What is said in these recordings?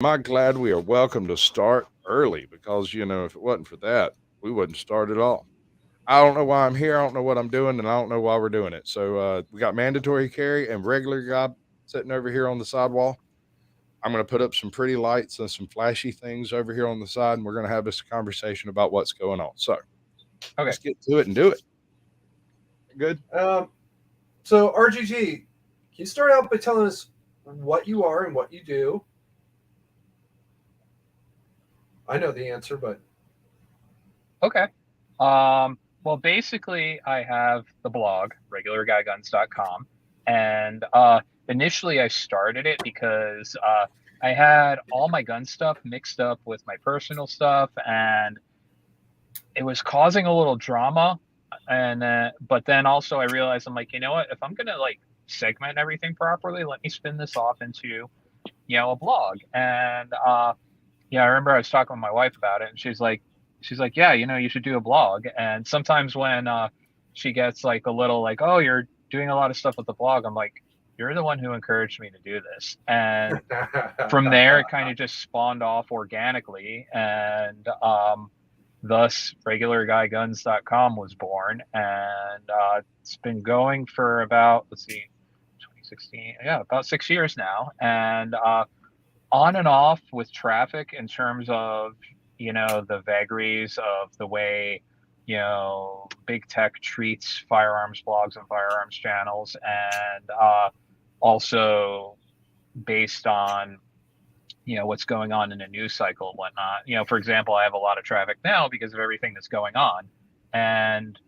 Am I glad we are welcome to start early because, if it wasn't for that, we wouldn't start at all. I don't know why I'm here. I don't know what I'm doing, and I don't know why we're doing it. So we got mandatory carry and regular guy sitting over here on the sidewall. I'm going to put up some pretty lights and some flashy things over here on the side, and we're going to have this conversation about what's going on. So Okay. let's get to it and do it. Good. Um, so, RGG, can you start out by telling us what you are and what you do? I know the answer, but Okay. Well, basically, I have the blog, regularguyguns.com. And initially, I started it because I had all my gun stuff mixed up with my personal stuff, and it was causing a little drama. And but then also, I realized I'm like, you know what? If I'm gonna like segment everything properly, let me spin this off into a blog. And yeah, I remember I was talking with my wife about it, and she's like, yeah, you should do a blog. And sometimes when she gets like a little like, oh, you're doing a lot of stuff with the blog, I'm like, you're the one who encouraged me to do this. And from there, it kind of just spawned off organically, and thus regularguyguns.com was born, and it's been going for about, let's see, 2016, yeah, about 6 years now, and on and off with traffic in terms of the vagaries of the way big tech treats firearms blogs and firearms channels, and also based on what's going on in the news cycle and whatnot. For example, I have a lot of traffic now because of everything that's going on, and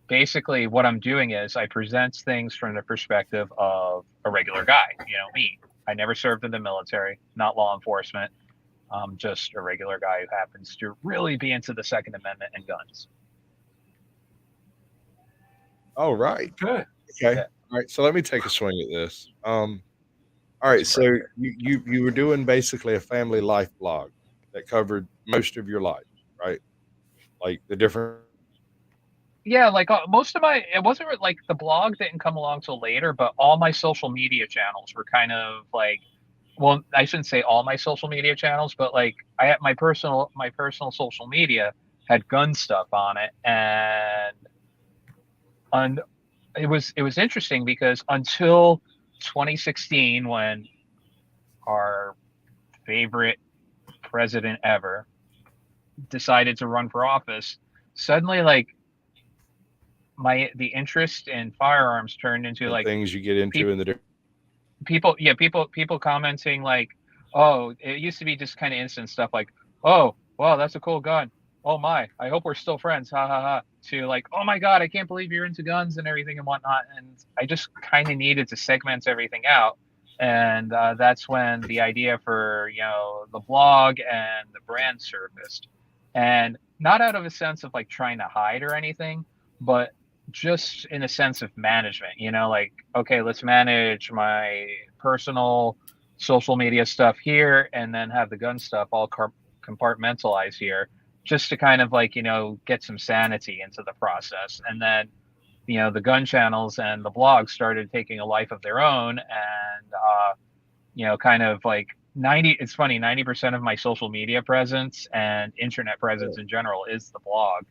basically what I'm doing is I present things from the perspective of a regular guy, me. I never served in the military, not law enforcement. I'm just a regular guy who happens to really be into the Second Amendment and guns. All right. okay. Okay. Yeah, All right. So let me take a swing at this. All that's right. a So pleasure. you were doing basically a family life blog that covered most of your life, right? Like the different. Yeah, like most of my, it wasn't like the blog didn't come along till later, but all my social media channels were kind of like, well, I shouldn't say all my social media channels, but like I had my personal social media had gun stuff on it, and it was interesting because until 2016, when our favorite president ever decided to run for office, suddenly like the interest in firearms turned into like Things you get into people in the different. people commenting like, oh, it used to be just kind of instant stuff like, oh wow, that's a cool gun, oh my, I hope we're still friends, ha ha ha, to like, oh my god, I can't believe you're into guns and everything and whatnot. And I just kind of needed to segment everything out, and that's when the idea for the blog and the brand surfaced. And not out of a sense of like trying to hide or anything, but just in a sense of management, like, okay, let's manage my personal social media stuff here and then have the gun stuff all compartmentalized here, just to kind of like, get some sanity into the process. And then, the gun channels and the blogs started taking a life of their own. And, kind of like 90% of my social media presence and internet presence in general is the blog.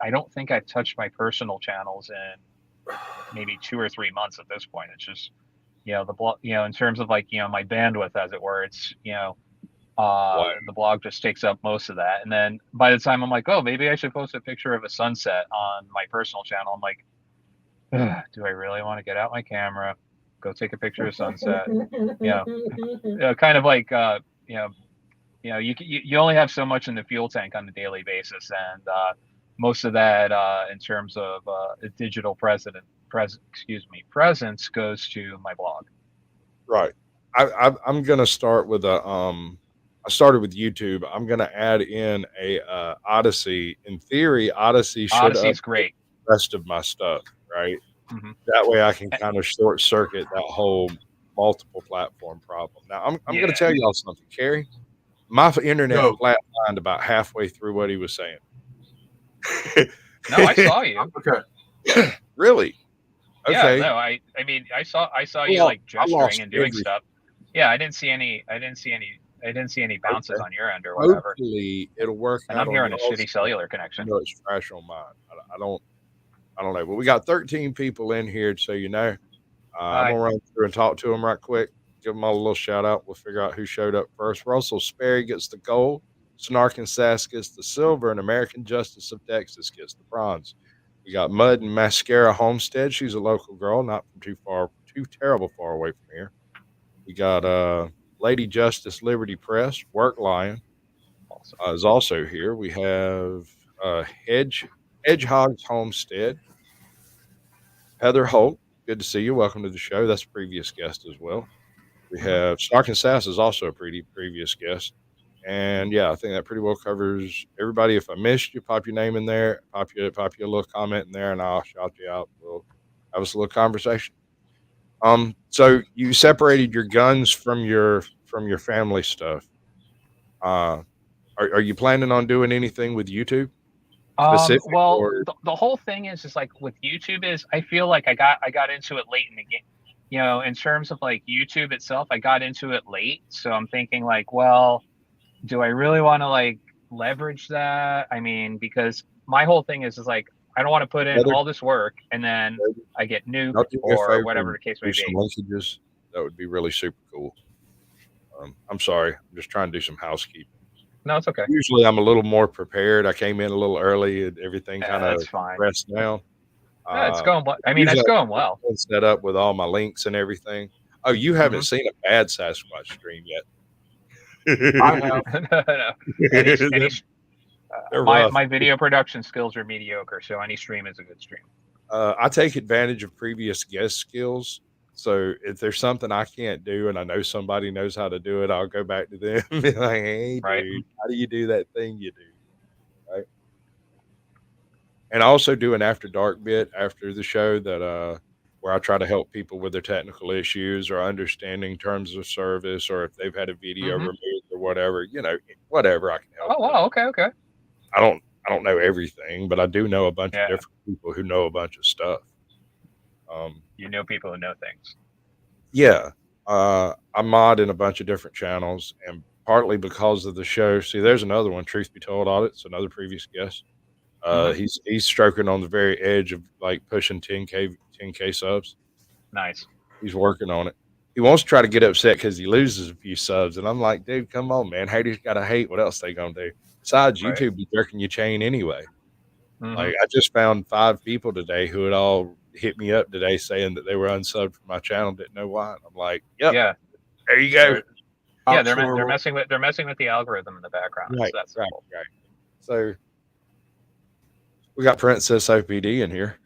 I don't think I've touched my personal channels in maybe 2 or 3 months at this point. It's just the blog. In terms of like my bandwidth, as it were, it's Wow. the blog just takes up most of that. And then by the time I'm like, oh, maybe I should post a picture of a sunset on my personal channel, I'm like, do I really want to get out my camera, go take a picture of sunset? You know, kind of like you only have so much in the fuel tank on a daily basis, and most of that in terms of a digital presence goes to my blog. Right. I'm gonna start with a I started with YouTube. I'm gonna add in a Odyssey. In theory, Odyssey should update Odyssey's great. the rest of my stuff, right? Hmm. That way I can kind of short circuit that whole multiple platform problem. Now I'm gonna Yeah. tell y'all something, Carrie. My internet No. flatlined about halfway through what he was saying. No, I saw you. Okay. Really? Yeah, Okay. no, I mean, I saw you Well, like I gesturing lost and doing everything. stuff. Yeah, I didn't see any I didn't see any bounces Okay. on your end or whatever. Hopefully, it'll work And out I'm on hearing a y'all's shitty end. cellular I connection. know it's trash on mine. I don't know, but we got 13 people in here, so you know. I'm Hi. gonna run through and talk to them right quick. Give them all a little shout out. We'll figure out who showed up first. Russell Sperry gets the gold. Snark and Sass gets the silver, and American Justice of Texas gets the bronze. We got Mud and Mascara Homestead. She's a local girl, not from too terrible far away from here. We got Lady Justice Liberty Press. Work Lion Also. is also here. We have Hedgehogs Homestead. Heather Holt, good to see you. Welcome to the show. That's a previous guest as well. We Mhm. have Snark and Sass is also a pretty previous guest. And yeah, I think that pretty well covers everybody. If I missed you, pop your name in there, pop you a little comment in there, and I'll shout you out. We'll have us a little conversation. So you separated your guns from your family stuff. Uh, are you planning on doing anything with YouTube specific Well, or the whole thing is like with YouTube is I feel like I got into it late in the game. You know, in terms of like YouTube itself, I got into it late, so I'm thinking like, well, do I really want to like leverage that? I mean, because my whole thing is like I don't want to put in other? all this work and then I get Y'all nuked do me a or favor whatever and the case do may some be. linkages. That would be really super cool. I'm sorry. I'm just trying to do some housekeeping. No, it's okay. Usually, I'm a little more prepared. I came in a little early and everything kind of That's fine. pressed down. It's Uh, going well. I mean, Usually, it's I going got well. everything set up with all my links and everything. Oh, you haven't Hmm. seen a bad Sasquatch stream yet. I have. No, any They're my rough. my video production skills are mediocre, so any stream is a good stream. I take advantage of previous guest skills. So if there's something I can't do and I know somebody knows how to do it, I'll go back to them and be like, "Hey, Right. dude, how do you do that thing you do?" Right. And I also do an after dark bit after the show that where I try to help people with their technical issues or understanding terms of service or if they've had a video Hmm. removed or whatever, you know, whatever I can help Oh with. wow. Okay. Okay. I don't I don't know everything, but I do know a bunch of Yeah. different people who know a bunch of stuff. Um, You know people who know things. yeah, I mod in a bunch of different channels, and partly because of the show. See, there's another one. Truth be told, audits another previous guest. Hmm. He's stroking on the very edge of like pushing 10K subs. Nice. He's working on it. He wants to try to get upset because he loses a few subs, and I'm like, dude, come on, man. Haters gotta hate. What else they gonna do? Besides, Right. YouTube be jerking your chain anyway. Hmm. Like I just found 5 people today who had all hit me up today saying that they were unsubbed from my channel, didn't know why. I'm like, yep, Yeah. there you go. They're yeah Ops they're normal. messing with the algorithm in the background. It's Right, that right, simple. right. So we got Princess OPD in here.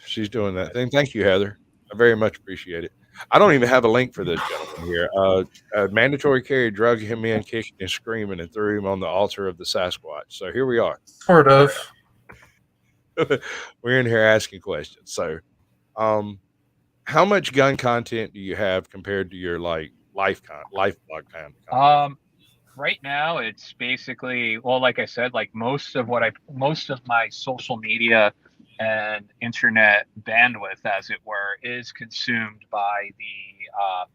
She's doing that Nice. thing. Thank you, Heather. I very much appreciate it. I don't even have a link for this gentleman here. Mandatory carry drug him in, kicking and screaming, and threw him on the altar of the Sasquatch. So here we are. Sort of. We're in here asking questions. So, um, how much gun content do you have compared to your like life blog kind of content? Right now it's basically, well, like I said, like most of my social media and internet bandwidth, as it were, is consumed by the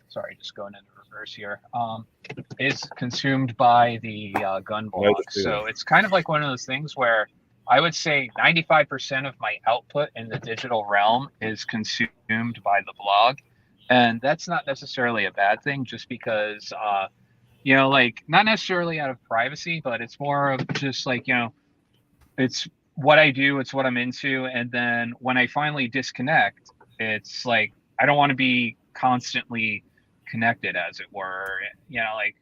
sorry, just going into reverse here, is consumed by the gun I know the blog. feeling. So it's kind of like one of those things where I would say 95% of my output in the digital realm is consumed by the blog. And that's not necessarily a bad thing, just because like not necessarily out of privacy, but it's more of just like, it's what I do, it's what I'm into. And then when I finally disconnect, it's like I don't want to be constantly connected, as it were. Like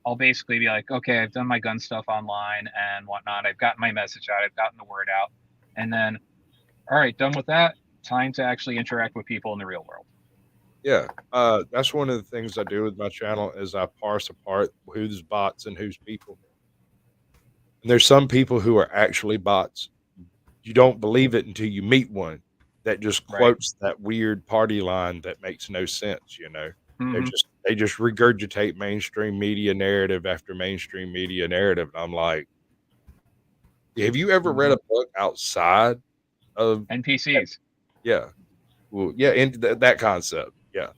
I'll basically be like, okay, I've done my gun stuff online and whatnot. I've gotten my message out, I've gotten the word out, and then all right, done with that. Time to actually interact with people in the real world. Yeah, that's one of the things I do with my channel is I parse apart who's bots and who's people. And there's some people who are actually bots. You don't believe it until you meet one that just Right. quotes that weird party line that makes no sense, you know. Mm-hmm. They just regurgitate mainstream media narrative after mainstream media narrative. And I'm like, have you ever read Mm-hmm. a book outside of that? NPCs. Yeah. Well, yeah, into that concept. Yeah.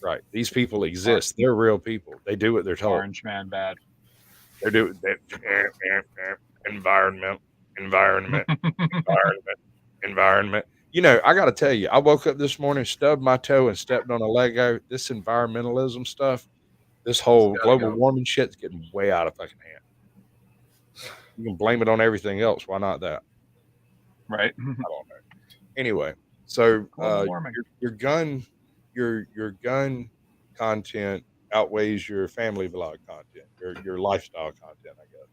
Right. These people exist. They're real people. They do what they're told. Orange man bad. They're doing that. Environment, environment, environment, environment. I got to tell you, I woke up this morning, stubbed my toe, and stepped on a Lego. This environmentalism stuff, this It's whole gotta global go. warming shit's getting way out of fucking hand. You can blame it on everything else. Why not that? Right. I don't know. Anyway, so Global warming. your gun content outweighs your family vlog content, your lifestyle content, I guess.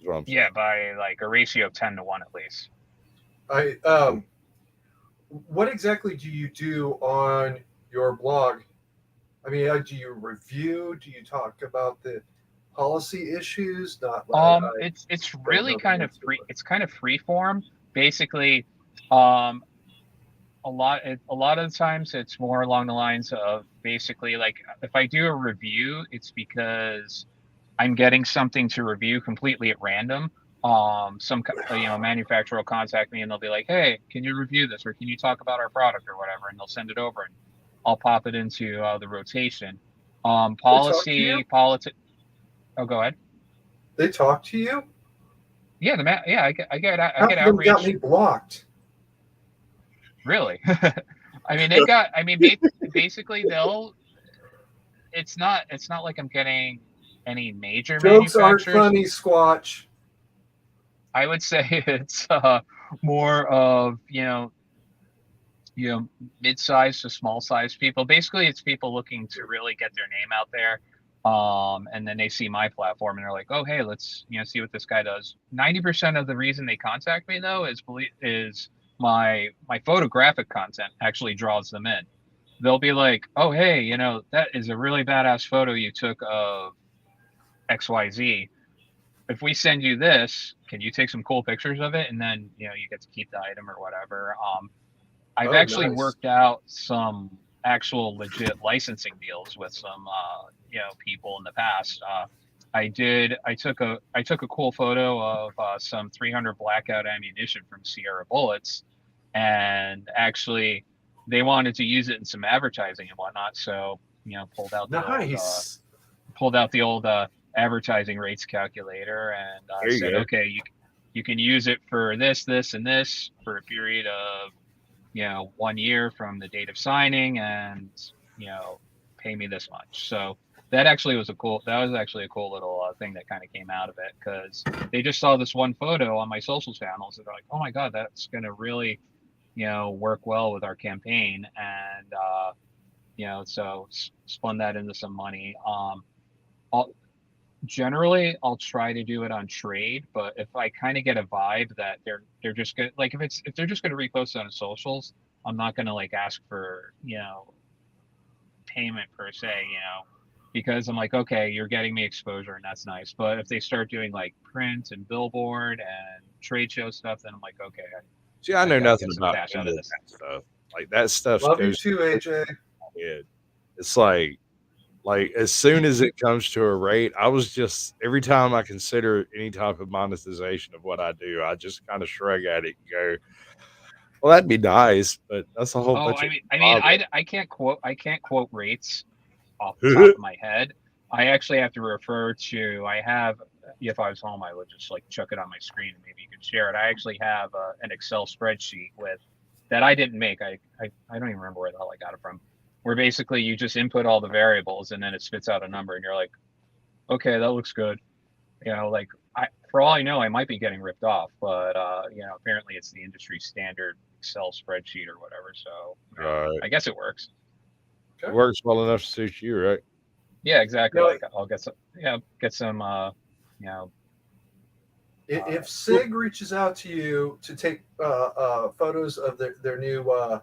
Is what I'm Yeah, saying. by like a ratio of 10 to 1 at least. What exactly do you do on your blog? I mean, do you review? Do you talk about the policy issues? Not. It's don't really know the kind of answer, free. but It's kind of free form. Basically, um, a lot of the times it's more along the lines of basically like if I do a review, it's because I'm getting something to review completely at random. Manufacturer will contact me and they'll be like, "Hey, can you review this, or can you talk about our product or whatever?" And they'll send it over, and I'll pop it into the rotation. they talk to you. Policy. Oh, go ahead. They talk to you. Yeah, I get Half of them got outreach. me blocked. Really? I mean, basically they'll. It's not like I'm getting any major Jokes aren't manufacturers. funny, Squatch. I would say it's more of mid-sized to small-sized people. Basically, it's people looking to really get their name out there. And then they see my platform and they're like, "Oh, hey, let's see what this guy does." 90% of the reason they contact me though is my photographic content actually draws them in. They'll be like, "Oh, hey, that is a really badass photo you took of XYZ. If we send you this, can you take some cool pictures of it? And then, you get to keep the item or whatever." I've Oh, actually nice. worked out some actual legit licensing deals with some, people in the past. I took a cool photo of some 300 blackout ammunition from Sierra Bullets, and actually they wanted to use it in some advertising and whatnot. So, Nice. pulled out the old advertising rates calculator and There you said, go. okay, you can use it for this, this, and this for a period of 1 year from the date of signing, and pay me this much. So that was actually a cool little thing that kind of came out of it, because they just saw this one photo on my social channels and they're like, "Oh my god, that's going to really work well with our campaign." And so spun that into some money. I'll, Generally I'll try to do it on trade, but if I kind of get a vibe that they're just good, like if they're just going to repost it on socials, I'm not going to like ask for payment per se, because I'm like, okay, you're getting me exposure and that's nice. But if they start doing like print and billboard and trade show stuff, then I'm like, okay, See, I I've know got to nothing get some about cash any out of of this. that stuff. Like that stuff Love you goes too, AJ. my head. It's like as soon as it comes to a rate, I was just every time I consider any type of monetization of what I do, I just kind of shrug at it and go, "Well, that'd be nice, but that's a whole Oh, bunch of I can't quote rates off the top of my head. I actually have to refer to. I have. If I was home, I would just like chuck it on my screen and maybe you could share it. I actually have an Excel spreadsheet with that I didn't make. I don't even remember where the hell I got it from. Where basically you just input all the variables and then it spits out a number and you're like, okay, that looks good. Like for all I know, I might be getting ripped off, but apparently it's the industry standard Excel spreadsheet or whatever. So Right. I guess it works. It works well enough to suit you, right? Yeah, exactly. No, Like I'll get some, you know, if SIG reaches out to you to take photos of their new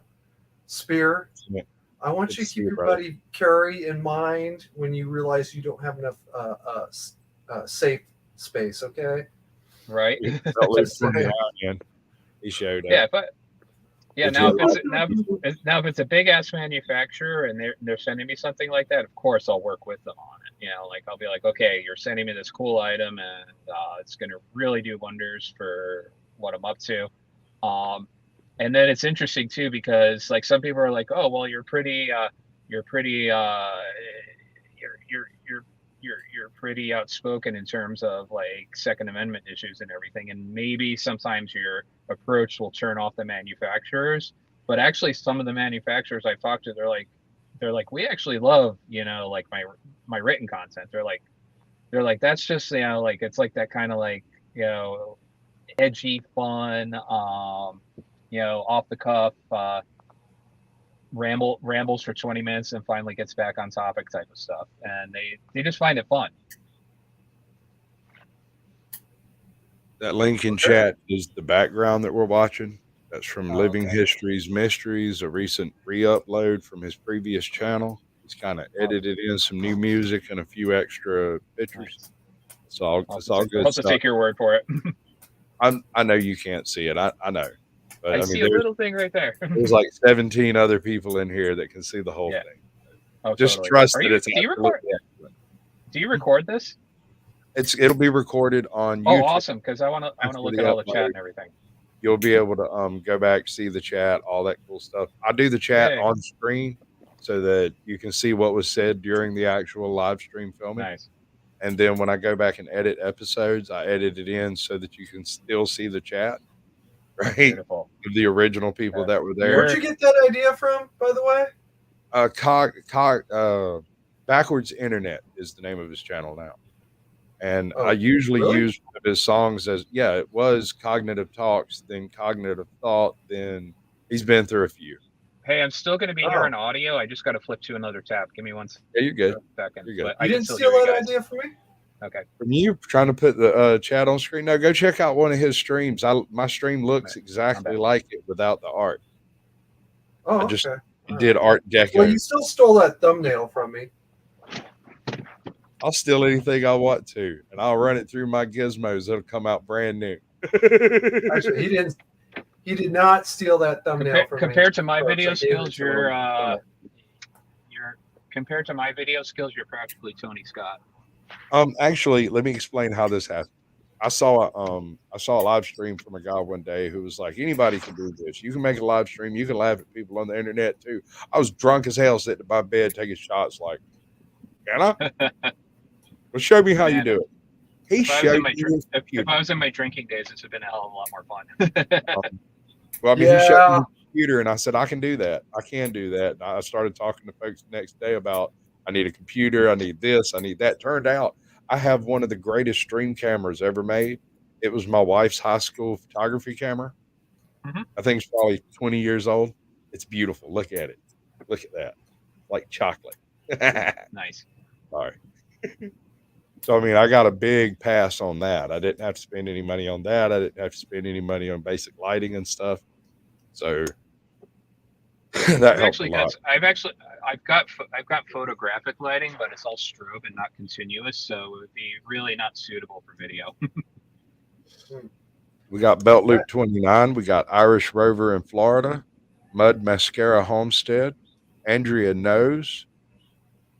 spear, Yeah. I want Good you to to see keep you, your brother. buddy Kerry in mind when you realize you don't have enough safe space. Okay. right. He felt Luke Just from the saying. eye, man. He showed Yeah, up. but yeah, Did you now if it's a big ass manufacturer and they're sending me something like that, of course I'll work with them on it. Like I'll be like, okay, you're sending me this cool item and it's gonna really do wonders for what I'm up to. And then it's interesting too because like some people are like, oh well, you're pretty you're pretty you're pretty outspoken in terms of like Second Amendment issues and everything, and maybe sometimes your approach will turn off the manufacturers. But actually, some of the manufacturers I've talked to, they're like, we actually love, like my written content. They're like that's just, like it's like that kind of like, edgy, fun, off the cuff, rambles for 20 minutes and finally gets back on topic type of stuff, and they just find it fun. That link in chat is the background that we're watching. That's from Living Okay. Histories Mysteries, a recent re-upload from his previous channel. He's kind of edited in some new music and a few extra pictures. Nice. It's all good I'll just stuff. take your word for it. I know you can't see it. I know, but I see a little thing right there. there's like 17 other people in here that can see the whole thing. Oh, Just totally. trust that it's Do you absolutely record? excellent. Do you record this? It'll be recorded on YouTube. Oh, awesome! Because I want to look at all the chat and everything. You'll be able to go back, see the chat, all that cool stuff. I do the chat on screen so that you can see what was said during the actual live stream filming. Nice. And then when I go back and edit episodes, I edit it in so that you can still see the chat, right? Beautiful. The original people that were there. Where'd you get that idea from, by the way? Backwards Internet is the name of his channel now. And Oh, I usually really? use one of his songs as, it was Cognitive Talks, then Cognitive Thought, then he's been through a few. Hey, I'm still going to be here in audio. I just got to flip to another tab. Give me one second. Yeah, you're good. Second. You're good. You didn't steal that idea from me? Okay. From you trying to put the chat on screen? No, go check out one of his streams. My stream looks exactly like it without the art. Oh, I just okay. did Art Deco. Well, you still stole that thumbnail from me. I'll steal anything I want to, and I'll run it through my gizmos. It'll come out brand new. Actually, he did not steal that thumbnail from me. Compared to my video skills, you're compared to my video skills, you're practically Tony Scott. Actually, let me explain how this happened. I saw a live stream from a guy one day who was like, anybody can do this. You can make a live stream. You can laugh at people on the internet too. I was drunk as hell sitting in my bed taking shots like, can I? Well, show me how you do it. He showed me his computer. If I was in my drinking days, this would have been a hell of a lot more fun. Well, I mean, he showed me his computer, and I said, I can do that. I can do that. And I started talking to folks the next day about, I need a computer. I need this. I need that. Turned out I have one of the greatest stream cameras ever made. It was my wife's high school photography camera. Mm-hmm. I think it's probably 20 years old. It's beautiful. Look at it. Look at that. Like chocolate. Nice. Sorry. So, I mean, I got a big pass on that. I didn't have to spend any money on that. I didn't have to spend any money on basic lighting and stuff. So that helped a lot. I've got photographic lighting, but it's all strobe and not continuous, so it would be really not suitable for video. We got Belt Loop 29. We got Irish Rover in Florida, Mud Mascara Homestead, Andrea Knows.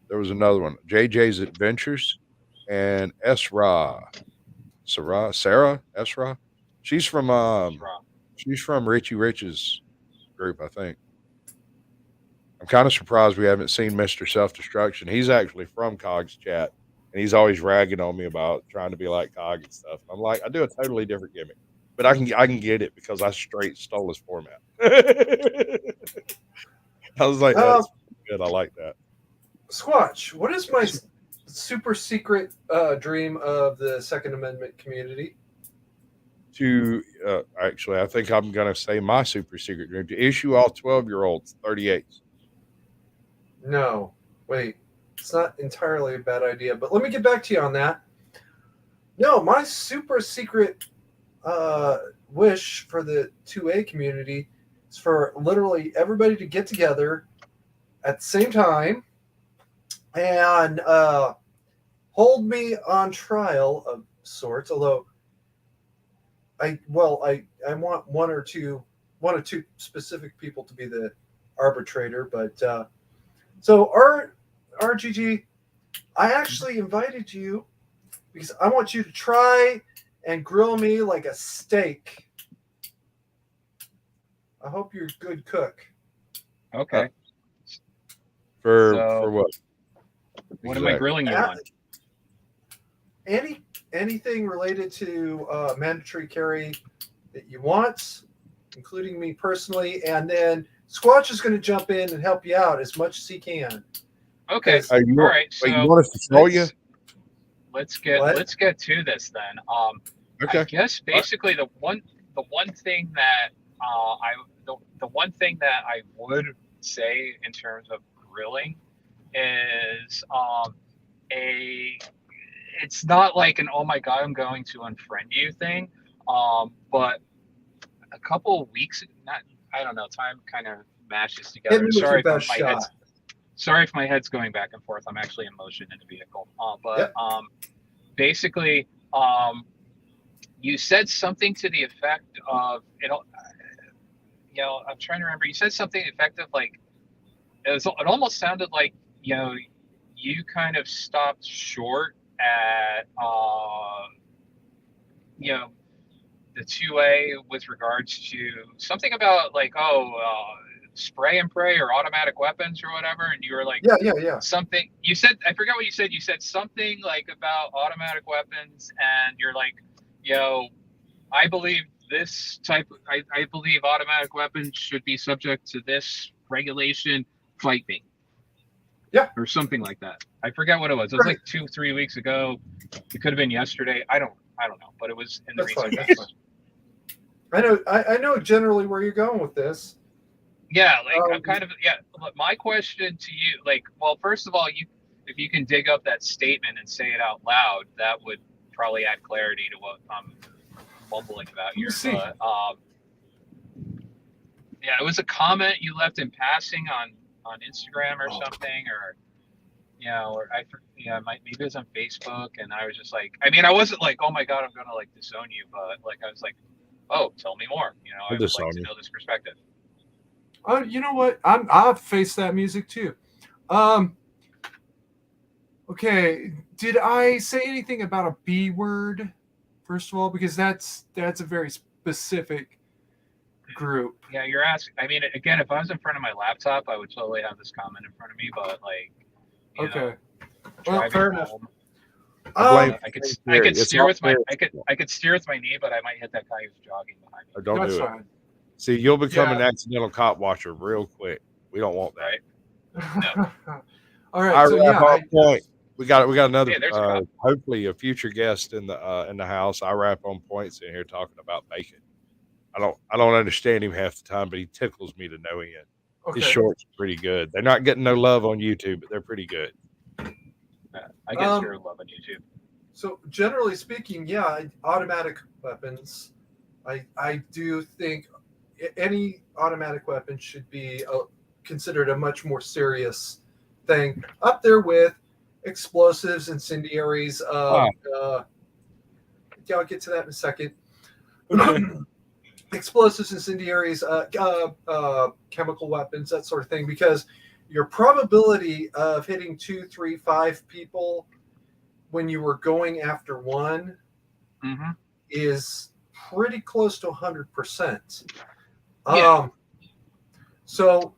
There was another one, JJ's Adventures, and Sarah. She's from Richie Rich's group, I think. I'm kind of surprised we haven't seen Mr. Self-Destruction. He's actually from Cog's chat, and he's always ragging on me about trying to be like Cog and stuff. I'm like, I do a totally different gimmick, but I can get it because I straight stole his format. I was like, that's good. I like that. Squatch, what is my super secret dream of the Second Amendment community? Actually, I think I'm going to say my super secret dream to issue all 12-year-olds 38s. No, wait, it's not entirely a bad idea, but let me get back to you on that. No, my super secret wish for the 2A community is for literally everybody to get together at the same time and hold me on trial of sorts, although I want one or two specific people to be the arbitrator, but so RGG, I actually invited you because I want you to try and grill me like a steak. I hope you're a good cook. Okay. For So, what? what am I Exactly. grilling you on? Anything related to mandatory carry that you want, including me personally, and then Squatch is going to jump in and help you out as much as he can. Okay. Because You All want, right. wait, you So want us to throw you? what? let's get to this then. I Okay. guess All right. basically the one thing that the one thing that I would say in terms of grilling is a it's not like an oh my god I'm going to unfriend you thing, but a couple of weeks not I don't know time kind of mashes Hit together. me with your best shot. Sorry if my head's going back and forth. I'm actually in motion in the vehicle. But Yep. basically, you said something to the effect of I'm trying to remember. You said something effective like it almost sounded like you kind of stopped short at the 2A with regards to something about like spray and pray or automatic weapons or whatever, and you were like Yeah. something you said. I forgot what you said. You said something like about automatic weapons, and you're like, I believe this type. I believe automatic weapons should be subject to this regulation. Fight me. Yeah. Or something like that. I forget what it was. It was like 2-3 weeks ago. It could have been yesterday. I don't know, but it was in the recent past. I know generally where you're going with this. Yeah, I'm kind of my question to you, well, first of all, if you can dig up that statement and say it out loud, that would probably add clarity to what I'm mumbling about here. But it was a comment you left in passing on Instagram or something, or maybe it was on Facebook, and I was just like, I wasn't like, oh my god, I'm gonna like disown you, but like I was like, oh, tell me more. I would like to know this perspective. Oh, you know what? I've faced that music too. Okay, did I say anything about a B word? First of all, because that's a very specific group. Yeah, you're asking. Again, if I was in front of my laptop, I would totally have this comment in front of me. But okay, well, fair enough. I could steer with my knee, but I might hit that guy who's jogging behind me. Don't do it. Fine. See, you'll become an accidental cop watcher real quick. We don't want that. Right? No. All right. Point. We got another. Hopefully, a future guest in the house. I wrap on points in here talking about bacon. I don't understand him half the time, but he tickles me to no end. Okay. His shorts are pretty good. They're not getting no love on YouTube, but they're pretty good. I get zero love on YouTube. So generally speaking, automatic weapons. I do think any automatic weapon should be considered a much more serious thing, up there with explosives, incendiaries. I'll get to that in a second. Explosives, incendiaries, chemical weapons, that sort of thing, because your probability of hitting 2, 3, 5 people when you were going after one is pretty close to 100%. So,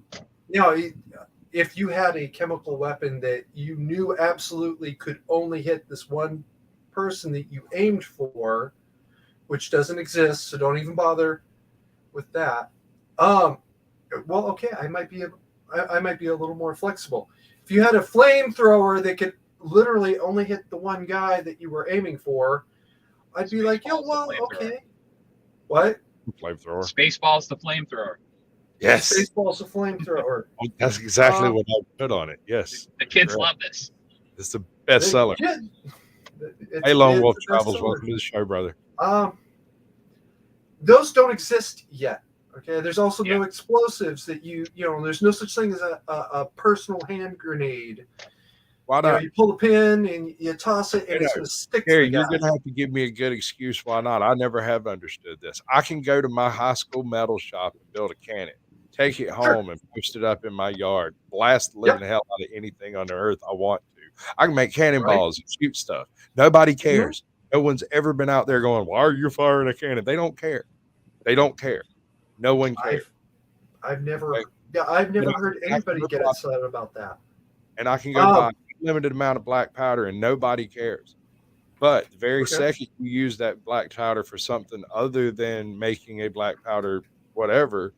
if you had a chemical weapon that you knew absolutely could only hit this one person that you aimed for, which doesn't exist, so don't even bother with that. Well, okay, I might be a little more flexible. If you had a flamethrower that could literally only hit the one guy that you were aiming for, I'd be like, okay. What? Flamethrower. Spaceballs the flamethrower. Yes. Spaceballs the flamethrower. That's exactly what I put on it. Yes. The kids love this. It's the best seller. Hey, Lone Wolf Travels, welcome to the show, brother. Those don't exist yet. Okay, there's also no explosives that there's no such thing as a personal hand grenade. Why not? You pull a pin and you toss it, and it's going to stick to the guy. You're going to have to give me a good excuse why not. I never have understood this. I can go to my high school metal shop and build a cannon, take it home and post it up in my yard, blast the living hell out of anything on the earth I want to. I can make cannonballs and shoot stuff. Nobody cares. No one's ever been out there going, why are you firing a cannon? They don't care. They don't care. No one cares. I've never heard anybody get upset about that. and I can go buy a limited amount of black powder and nobody cares. But the very second you use that black powder for something other than making a black powder whatever,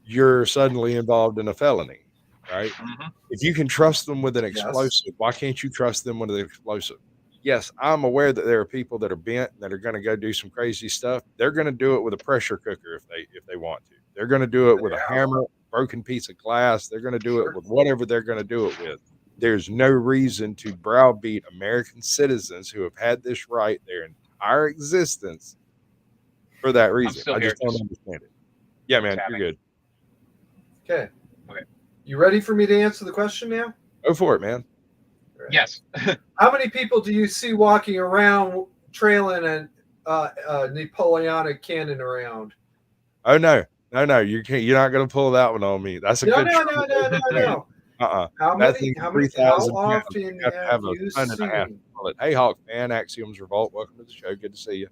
you're suddenly involved in a felony, right? Mhm. If you can trust them with an Yes. explosive, why can't you trust them with an explosive? Yes, I'm aware that there are people that are bent that are going to go do some crazy stuff. They're going to do it with a pressure cooker if they want to. They're going to do it with a hammer, broken piece of glass. They're going to do it with whatever they're going to do it with. There's no reason to browbeat American citizens who have had this right their entire existence for that reason. still I just here, don't understand it. Yeah, man, tapping. you're good. Okay. Okay. You ready for me to answer the question now? Go for it, man. Right. Yes. How many people do you see walking around trailing a Napoleonic cannon around? Oh no, you can't. You're not going to pull that one on me. That's a good. No. How How £3,000 often You have to have have a you ton and a half seen? bullet. Hey, Hawk fan, Axioms Revolt. Welcome to the show. Good to see you.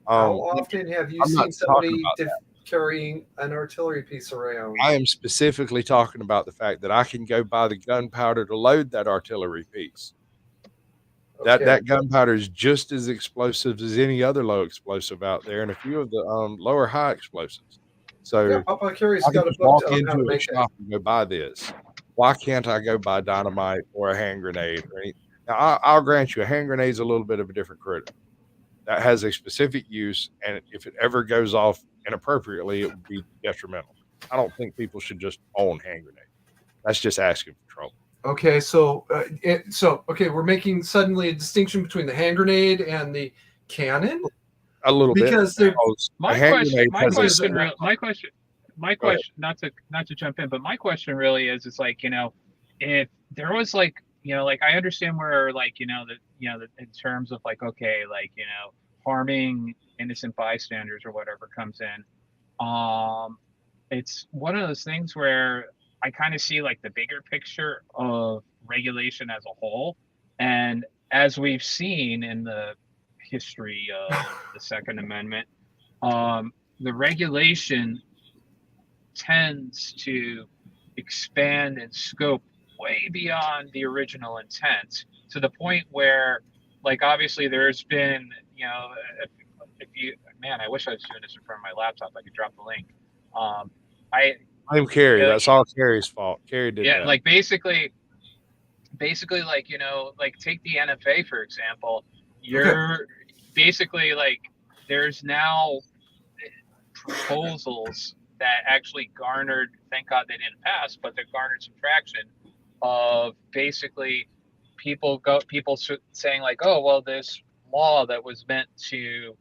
How often have you I'm not seen talking somebody about carrying an artillery piece around? I am specifically talking about the fact that I can go buy the gunpowder to load that artillery piece. Okay. That gunpowder is just as explosive as any other low explosive out there, and a few of the lower high explosives. So Yeah, Papa Carey's I can got a just book walk on how to into a make that. shop and go buy this. Why can't I go buy dynamite or a hand grenade? Or any, now, I'll grant you, a hand grenade is a little bit of a different critter. That has a specific use, and if it ever goes off inappropriately, it would be detrimental. I don't think people should just own hand grenades. That's just asking for trouble. Okay, so we're making suddenly a distinction between the hand grenade and the cannon A little because bit. they're My question, not to jump in, but my question really is, it's like, if there was like, like I understand where like, in terms of like, okay, like, harming innocent bystanders or whatever comes in. It's one of those things where I kind of see like the bigger picture of regulation as a whole. And as we've seen in the history of the Second Amendment, the regulation tends to expand in scope way beyond the original intent, to the point where, like, obviously there's been, if you, man, I wish I was doing this in front of my laptop. I could drop the link. I'm Carrie. That's all Carrie's fault. Carrie did that. Like basically, like, like take the NFA for example. You're basically like, there's now proposals that actually garnered, thank God they didn't pass, but they garnered some traction of basically people saying like, oh well, this law that was meant to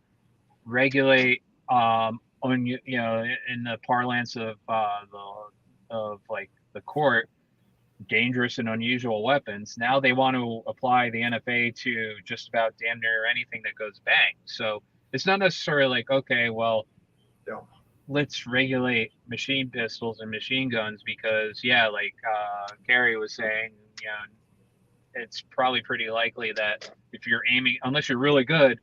regulate on in the parlance of like the court, dangerous and unusual weapons. Now they want to apply the NFA to just about damn near anything that goes bang. So it's not necessarily like, okay, well, let's regulate machine pistols and machine guns because, like Gary was saying, it's probably pretty likely that if you're aiming, unless you're really good,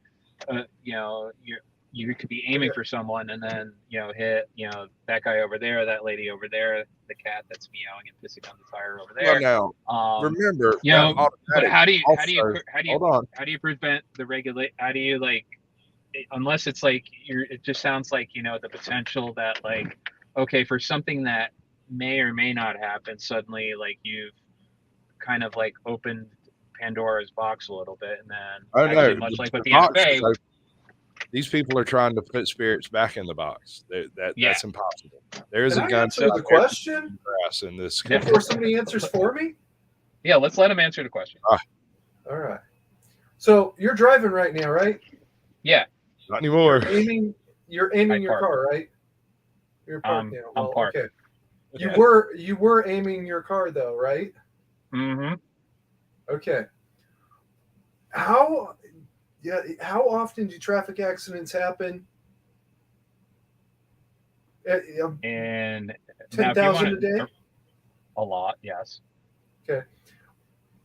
you could be aiming for someone and then hit that guy over there, that lady over there, the cat that's meowing and pissing on the tire over there. Well, now remember, but how do you prevent the regulate? How do you like? Unless it's like it just sounds like the potential that like, okay, for something that may or may not happen, suddenly like you've kind of like opened Pandora's box a little bit, and then much like with the NFA. These people are trying to put spirits back in the box. That's impossible. There's a gun. Answer the question in this before somebody answers for me. Yeah, let's let him answer the question. All right. So you're driving right now, right? Yeah. Not anymore. You're aiming your car, right? You're parked now. I'm parked. Okay. You were aiming your car though, right? Mm-hmm. Okay. How often do traffic accidents happen? And 10,000 a day? A lot, yes. Okay.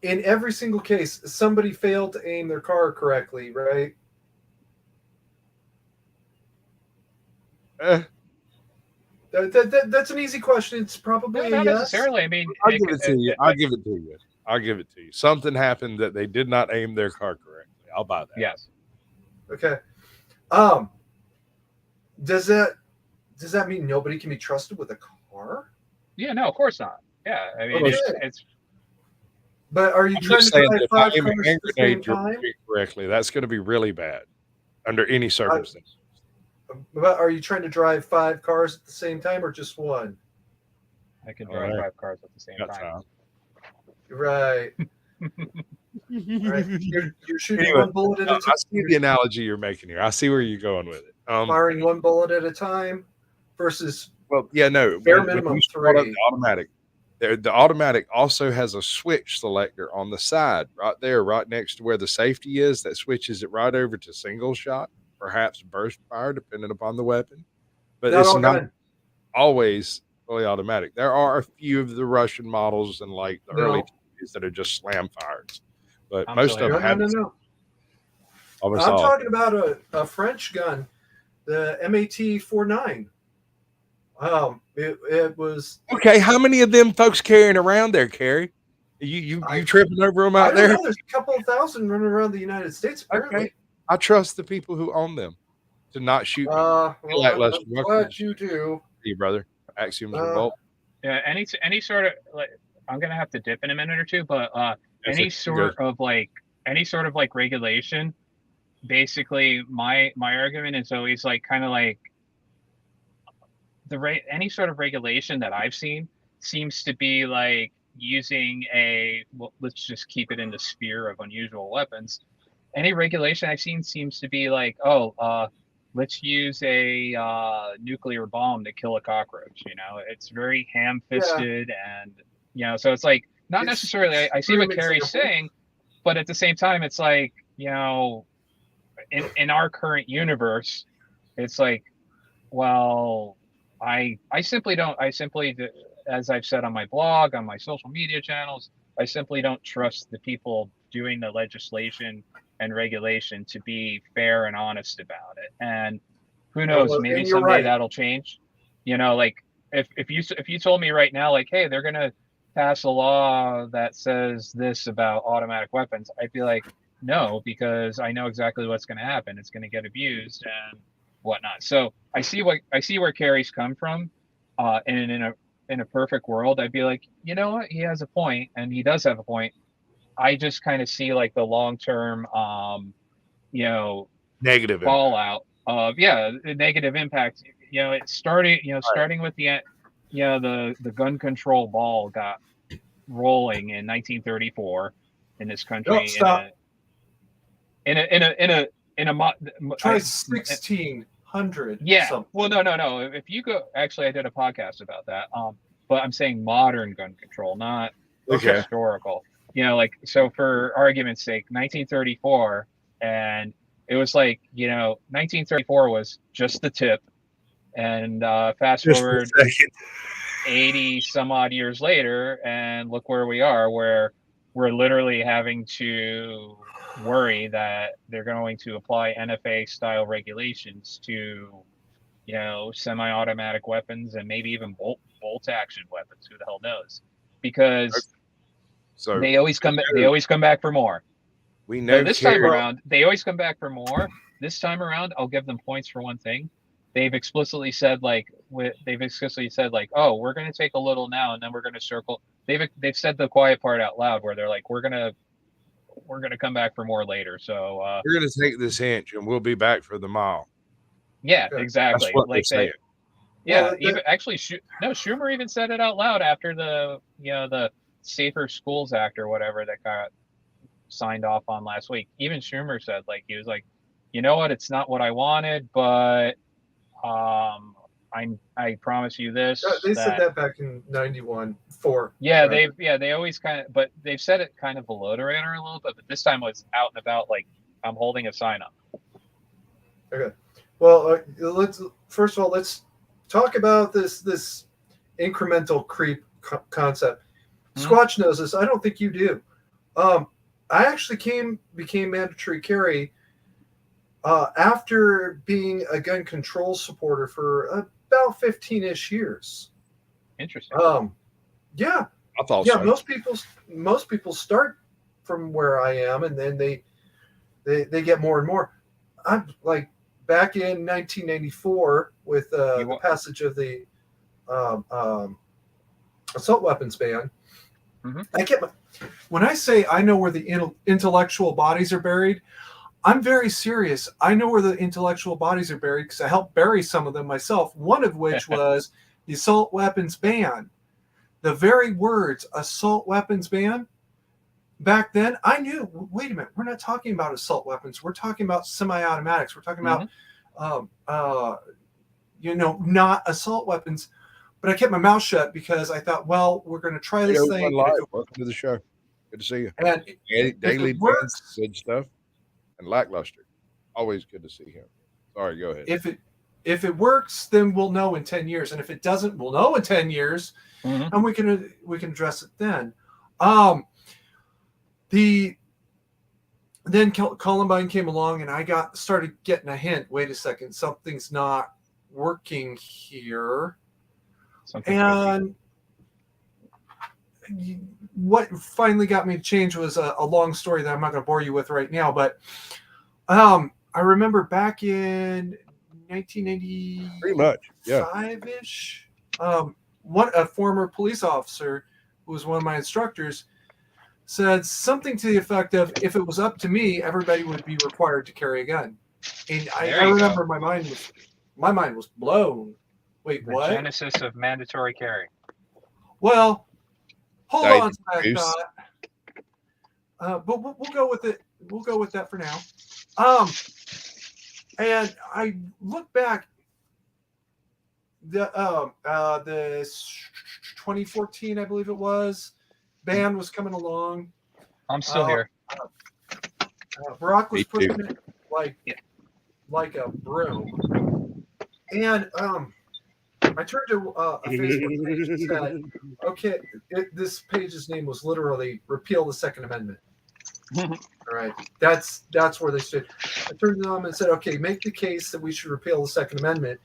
In every single case, somebody failed to aim their car correctly, right? That's an easy question. It's probably No, a not yes. necessarily. I mean, I'll give it to you. I'll give it to you. I'll give it to you. Something happened that they did not aim their car correctly. I'll buy that. yes. Okay. Does that mean nobody can be trusted with a car? Yeah, no, of course not. Yeah, I mean, Okay. it's But are you I'm trying to just saying drive that if 5 I aim a cars hand at the same grenade time? correctly, that's going to be really bad under any circumstance. But are you trying to drive 5 cars at the same time or just one? I can All drive right. 5 cars at the same Got time. Right. Right. You're shooting Anyway, one bullet at a I time. see the analogy you're making here. I see where you're going with it. Firing one bullet at a time versus Well, yeah, no. bare When minimum you brought up 3. the automatic, the automatic also has a switch selector on the side, right there, right next to where the safety is. That switches it right over to single shot, perhaps burst fire, depending upon the weapon. But Not it's all not gun. always fully automatic. There are a few of the Russian models and like the early No. TVs that are just slam fires, but I'm most still of here. them No, have no. almost I'm all. talking about a French gun, the MAT-49. It was. Okay, how many of them folks carrying around there, Carrie? You tripping over them I out don't there? know. There's a couple of thousand running around the United States. Apparently. Okay, I trust the people who own them to not shoot me. Well, Lackluster I'm Russians glad you do. you, brother. Axioms revolt. Yeah, any sort of like, I'm gonna have to dip in a minute or two, but Yes, any sir. You're sort of like regulation. Basically, my argument is always like kind of like any sort of regulation that I've seen seems to be like using let's just keep it in the sphere of unusual weapons. Any regulation I've seen seems to be like, let's use a nuclear bomb to kill a cockroach. It's very ham-fisted, and so it's like not It's necessarily. I see what extreme Carrie's example. saying, but at the same time, it's like in our current universe, it's like, well, I simply don't. As I've said on my blog, on my social media channels, I simply don't trust the people doing the legislation and regulation to be fair and honest about it. And who knows, Well, maybe and you're someday right. that'll change. Like if you told me right now, like, hey, they're gonna pass a law that says this about automatic weapons, I'd be like, no, because I know exactly what's going to happen. It's going to get abused and whatnot. So I see where Carrie's come from, and in a perfect world, I'd be like, you know what, he has a point, and he does have a point. I just kind of see like the long term, Negative impact. fallout of the negative impact. It's starting with the gun control ball got rolling in 1934 in this country. No, stop. In a Try 1600. Yeah. Something. Well, no. If you go, actually, I did a podcast about that. But I'm saying modern gun control, not Okay. historical. So for argument's sake, 1934, and it was like 1934 was just the tip, and fast Just a forward second. 80 some odd years later, and look where we are, where we're literally having to worry that they're going to apply NFA style regulations to semi-automatic weapons and maybe even bolt action weapons. Who the hell knows? Because So they always come back for more. we know This Carrie. time around, they always come back for more. This time around, I'll give them points for one thing. They've explicitly said oh, we're going to take a little now, and then we're going to circle. They've said the quiet part out loud, where they're like, we're going to come back for more later. So We're going to take this inch, and we'll be back for the mile. yeah, Okay. exactly. That's what Like they're saying. yeah, Well, even actually, Schumer even said it out loud after the Safer Schools Act or whatever that got signed off on last week. Even Schumer said, like, he was like, you know what, it's not what I wanted, but I promise you this. They said that back in 91. 4. Yeah, they always kind of, but they've said it kind of below the radar a little bit. But this time it was out and about, like I'm holding a sign up. Okay. Well, let's talk about this incremental creep concept. Squatch knows this. I don't think you do. I actually became mandatory carry after being a gun control supporter for about 15-ish years. Interesting. Yeah, I thought yeah. so. Most people start from where I am, and then they get more and more. I'm like back in 1994 with the passage of the um, um, assault weapons ban. I kept when I say I know where the intellectual bodies are buried, I'm very serious. I know where the intellectual bodies are buried because I helped bury some of them myself. One of which was the assault weapons ban. The very words assault weapons ban. Back then, I knew. Wait a minute, we're not talking about assault weapons. We're talking about semi-automatics. We're talking about, not assault weapons. But I kept my mouth shut because I thought, well, we're going to try this thing. Welcome to the show. Good to see you. And Daily it works, Dan's good stuff, and Lackluster. Always good to see him. Sorry, go ahead. if it works, then we'll know in 10 years. And if it doesn't, we'll know in 10 years, and we can address it then. Then Columbine came along, and I started getting a hint. Wait a second, something's not working here. And what finally got me to change was a long story that I'm not going to bore you with right now. But I remember back in 1995-ish, Pretty much, yeah. A former police officer who was one of my instructors said something to the effect of, if it was up to me, everybody would be required to carry a gun. And I remember my mind was blown. Wait, what? The genesis of mandatory carry. Well, hold on to that thought. But we'll go with it. We'll go with that for now. And I look back. The 2014, I believe it was, ban was coming along. I'm still here. Barack was pushing it like a broom. And I turned to a Facebook page and said, okay, this page's name was literally Repeal the Second Amendment. All right. That's where they stood. I turned to them and said, okay, make the case that we should repeal the Second Amendment.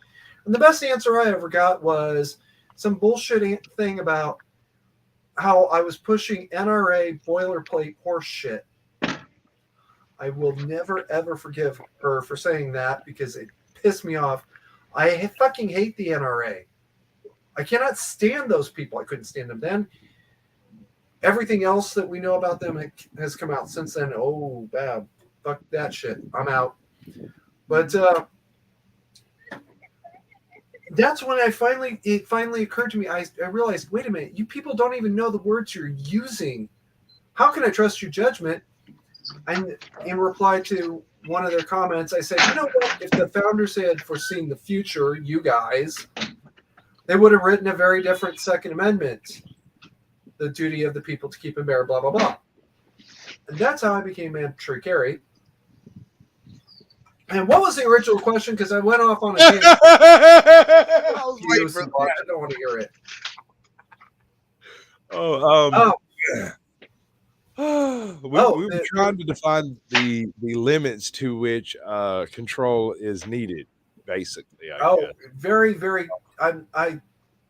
And the best answer I ever got was some bullshit thing about how I was pushing NRA boilerplate horse shit. I will never, ever forgive her for saying that because it pissed me off. I fucking hate the NRA. I cannot stand those people. I couldn't stand them then. Everything else that we know about them has come out since then. Oh, bad. Fuck that shit. I'm out. But that's when it finally occurred to me. I realized, wait a minute, you people don't even know the words you're using. How can I trust your judgment? And in reply to one of their comments, I said, you know what? If the founders had foreseen the future, you guys, they would have written a very different Second Amendment. The duty of the people to keep and bear, blah, blah, blah. And that's how I became mandatory carry. And what was the original question? Because I went off on a tangent. I was waiting for that. I don't want to hear it. We were trying to define the limits to which control is needed, basically. I guess. Very, very. I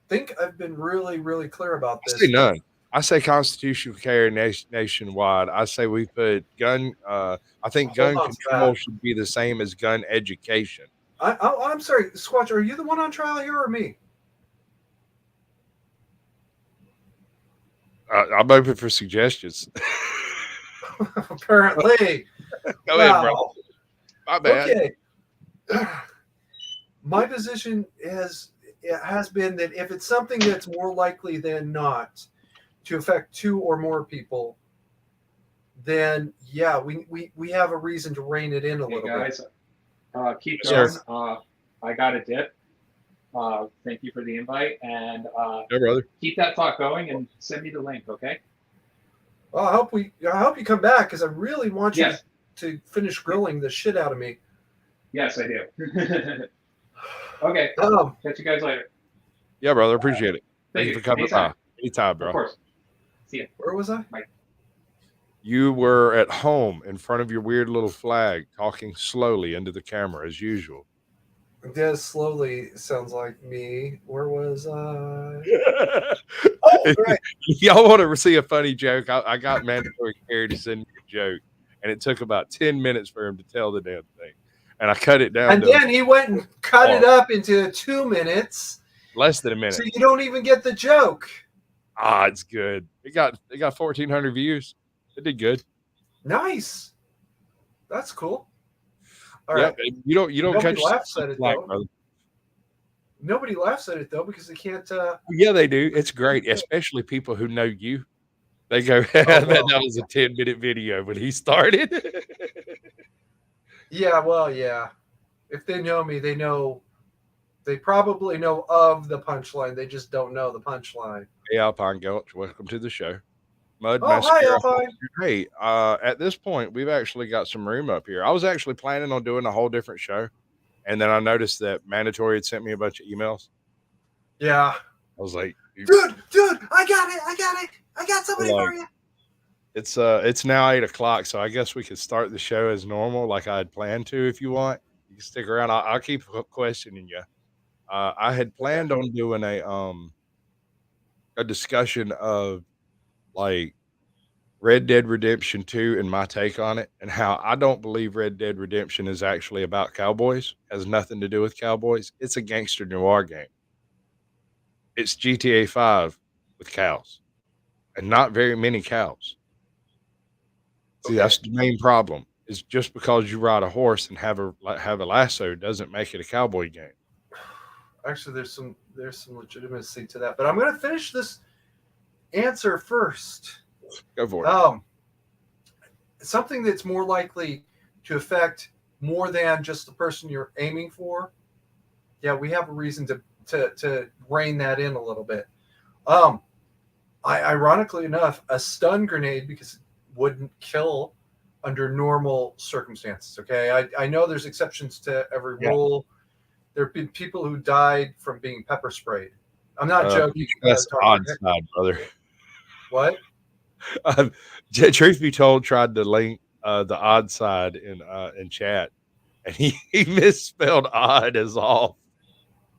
think I've been really, really clear about this. I say none. I say constitutional carry nationwide. I say we put gun. I think gun control should be the same as gun education. I'm sorry, Squatch. Are you the one on trial here or me? I'm open for suggestions. Apparently. Go ahead, bro. My bad. Okay. My position has been that if it's something that's more likely than not to affect two or more people, then yeah, we have a reason to rein it in a little bit. Keep going. I got a dip. Thank you for the invite, and brother. Keep that thought going and send me the link, okay? Well, I hope you come back because I really want you to finish grilling the shit out of me. Yes, I do. Okay. Catch you guys later. Yeah, brother. Appreciate it. Thank you for coming by. Anytime, bro. Of course. See ya. Where was I? Bye. You were at home in front of your weird little flag, talking slowly into the camera as usual. This slowly sounds like me. Where was I? If Right. y'all want to see a funny joke, I got mandatory carry to send me a joke, and it took about 10 minutes for him to tell the damn thing. And I cut it down And to then he went and cut it up into 2 minutes. less than a So minute. you don't even get the joke. It's good. It got 1,400 views. It did good. Nice. That's cool. All Yep. right. You don't Nobody catch laughs at it, slack, though. brother. Nobody laughs at it, though, because they can't. Yeah, they do. It's great, especially people who know you. They go, well. that was a 10-minute video when he started. Yeah, well, yeah. If they know me, they know. They probably know of the punchline. They just don't know the punchline. Hey, Alpine Girl, welcome to the show. Mud Oh, hi, Mascara. Alpine. Hey, at this point, we've actually got some room up here. I was actually planning on doing a whole different show, and then I noticed that Mandatory had sent me a bunch of emails. Yeah. I was like, Dude, I got it. I got somebody for you. It's now 8:00, so I guess we could start the show as normal, like I had planned to. If you want, you can stick around. I'll keep questioning you. I had planned on doing a discussion of like Red Dead Redemption 2 and my take on it, and how I don't believe Red Dead Redemption is actually about cowboys. Has nothing to do with cowboys. It's a gangster noir game. It's GTA 5 with cows, and not very many cows. See, Okay. that's the main problem. Is just because you ride a horse and have a lasso doesn't make it a cowboy game. Actually, there's some legitimacy to that, but I'm going to finish this answer first. Go for it. Something that's more likely to affect more than just the person you're aiming for. Yeah, we have a reason to rein that in a little bit. Ironically enough, a stun grenade, because it wouldn't kill under normal circumstances. Okay, I know there's exceptions to every rule. There have been people who died from being pepper sprayed. I'm not joking. That's odd side, brother. What? Truth be told, tried to link the odd side in chat, and he misspelled odd as off.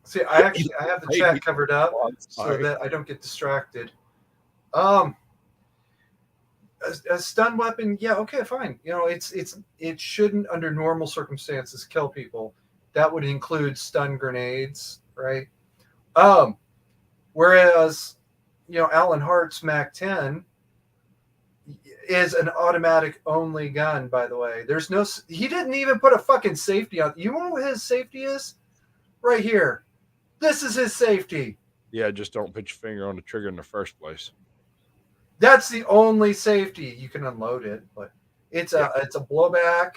See, I have the chat covered up so that I don't get distracted. A stun weapon, yeah, okay, fine. You know, it shouldn't under normal circumstances kill people. That would include stun grenades, right? Whereas, you know, Alan Hart's MAC-10 is an automatic only gun, by the way. He didn't even put a fucking safety on. You know what his safety is? Right here. This is his safety. Yeah, just don't put your finger on the trigger in the first place. That's the only safety. You can unload it, but it's a blowback,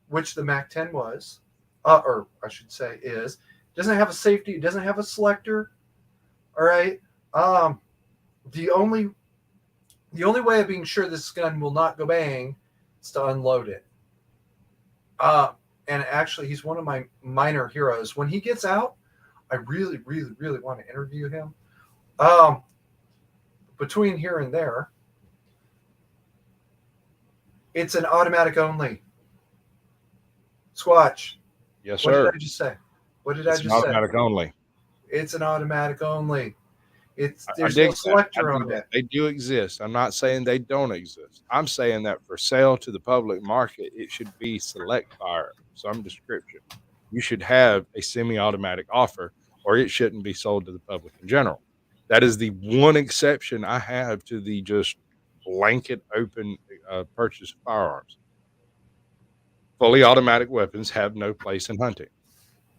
which the MAC-10 was, or I should say is. Doesn't have a safety. It doesn't have a selector. All right. The only way of being sure this gun will not go bang is to unload it. And actually, he's one of my minor heroes. When he gets out, I really, really, really want to interview him. Between here and there, it's an automatic only. Squatch. Yes, sir. What did I just say? It's an automatic only. It's an automatic only. There's no selector on it. They do exist. I'm not saying they don't exist. I'm saying that for sale to the public market, it should be select fire of some description. You should have a semi-automatic offer, or it shouldn't be sold to the public in general. That is the one exception I have to the just blanket open purchase of firearms. Fully automatic weapons have no place in hunting.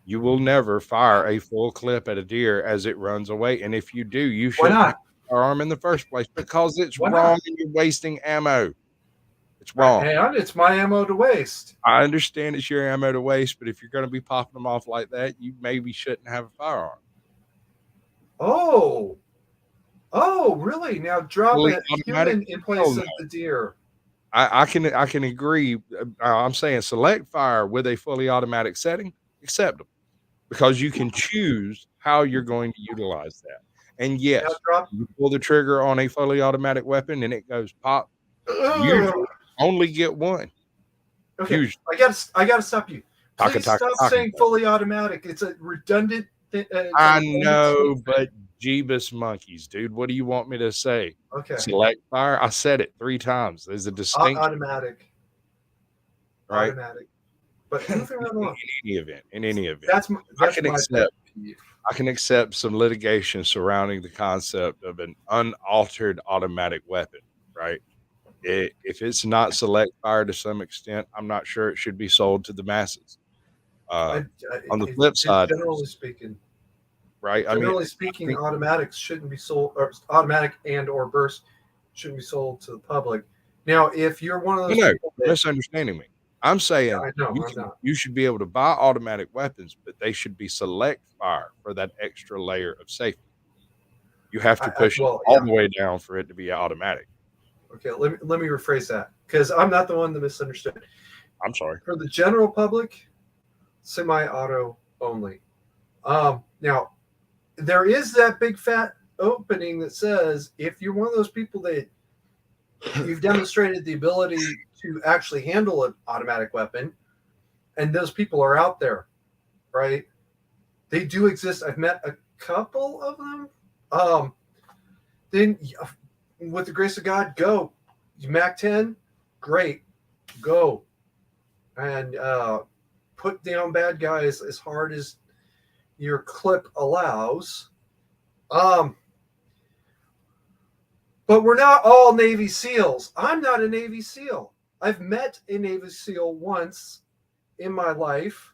You will never fire a full clip at a deer as it runs away. And if you do, you shouldn't have a firearm in the first place, because it's wrong and you're wasting ammo. It's wrong. And it's my ammo to waste. I understand it's your ammo to waste, but if you're going to be popping them off like that, you maybe shouldn't have a firearm. Oh, really? Now drop a human in place of the deer. I can agree. I'm saying select fire with a fully automatic setting, acceptable, because you can choose how you're going to utilize that. And yes, you pull the trigger on a fully automatic weapon and it goes pop. You only get one. Okay, I gotta stop you. Taka, Please taka, stop taka. saying fully automatic. It's a redundant thing. I know, but Jeebus monkeys, dude. What do you want me to say? Okay. Select fire. I said it 3 times. There's a distinction, Automatic. right? Automatic. But moving right along. In any event, That's my pet peeve. I can accept some litigation surrounding the concept of an unaltered automatic weapon, right? If it's not select fire to some extent, I'm not sure it should be sold to the masses. On the flip side, Generally speaking, right? I think automatics shouldn't be sold, or automatic and or burst shouldn't be sold to the public. Now, if you're one of those no, people that, misunderstanding me. I'm saying I know, I'm not. you should be able to buy automatic weapons, but they should be select fire for that extra layer of safety. You have to push it all the way down for it to be automatic. Okay, let me rephrase that because I'm not the one that misunderstood. I'm sorry. For the general public, semi-auto only. Now, there is that big fat opening that says if you're one of those people that you've demonstrated the ability to actually handle an automatic weapon, and those people are out there, right? They do exist. I've met a couple of them. Then, with the grace of God, go. Mac 10, great, go, and put down bad guys as hard as your clip allows. But we're not all Navy SEALs. I'm not a Navy SEAL. I've met a Navy SEAL once in my life,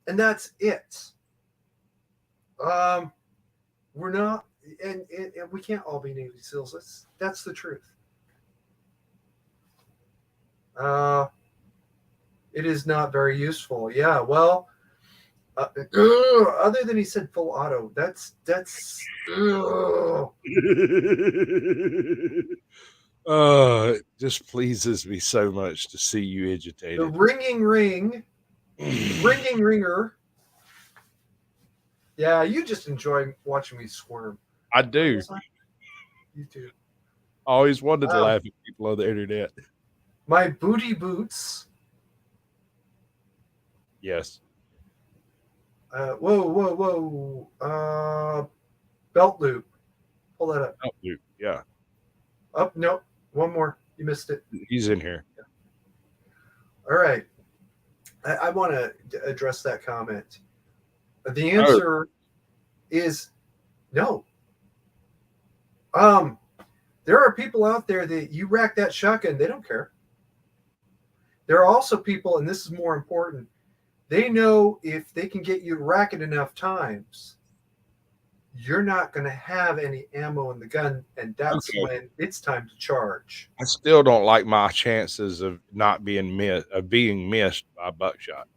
and that's it. We're not, and we can't all be Navy SEALs. That's the truth. It is not very useful. Yeah, well, other than he said full auto, that's. It just pleases me so much to see you agitated. The ringing ringer. Yeah, you just enjoy watching me squirm. I do. You do. I always wanted to laugh at people on the internet. My booty boots. Yes. Whoa. Belt loop. Pull that up. Belt loop. Yeah. Up. Nope. One more. You missed it. He's in here. Yeah. All right. I want to address that comment. The answer is no. There are people out there that you rack that shotgun, they don't care. There are also people, and this is more important, they know if they can get you to rack it enough times, you're not going to have any ammo in the gun, and that's when it's time to charge. I still don't like my chances of not being missed by buckshot.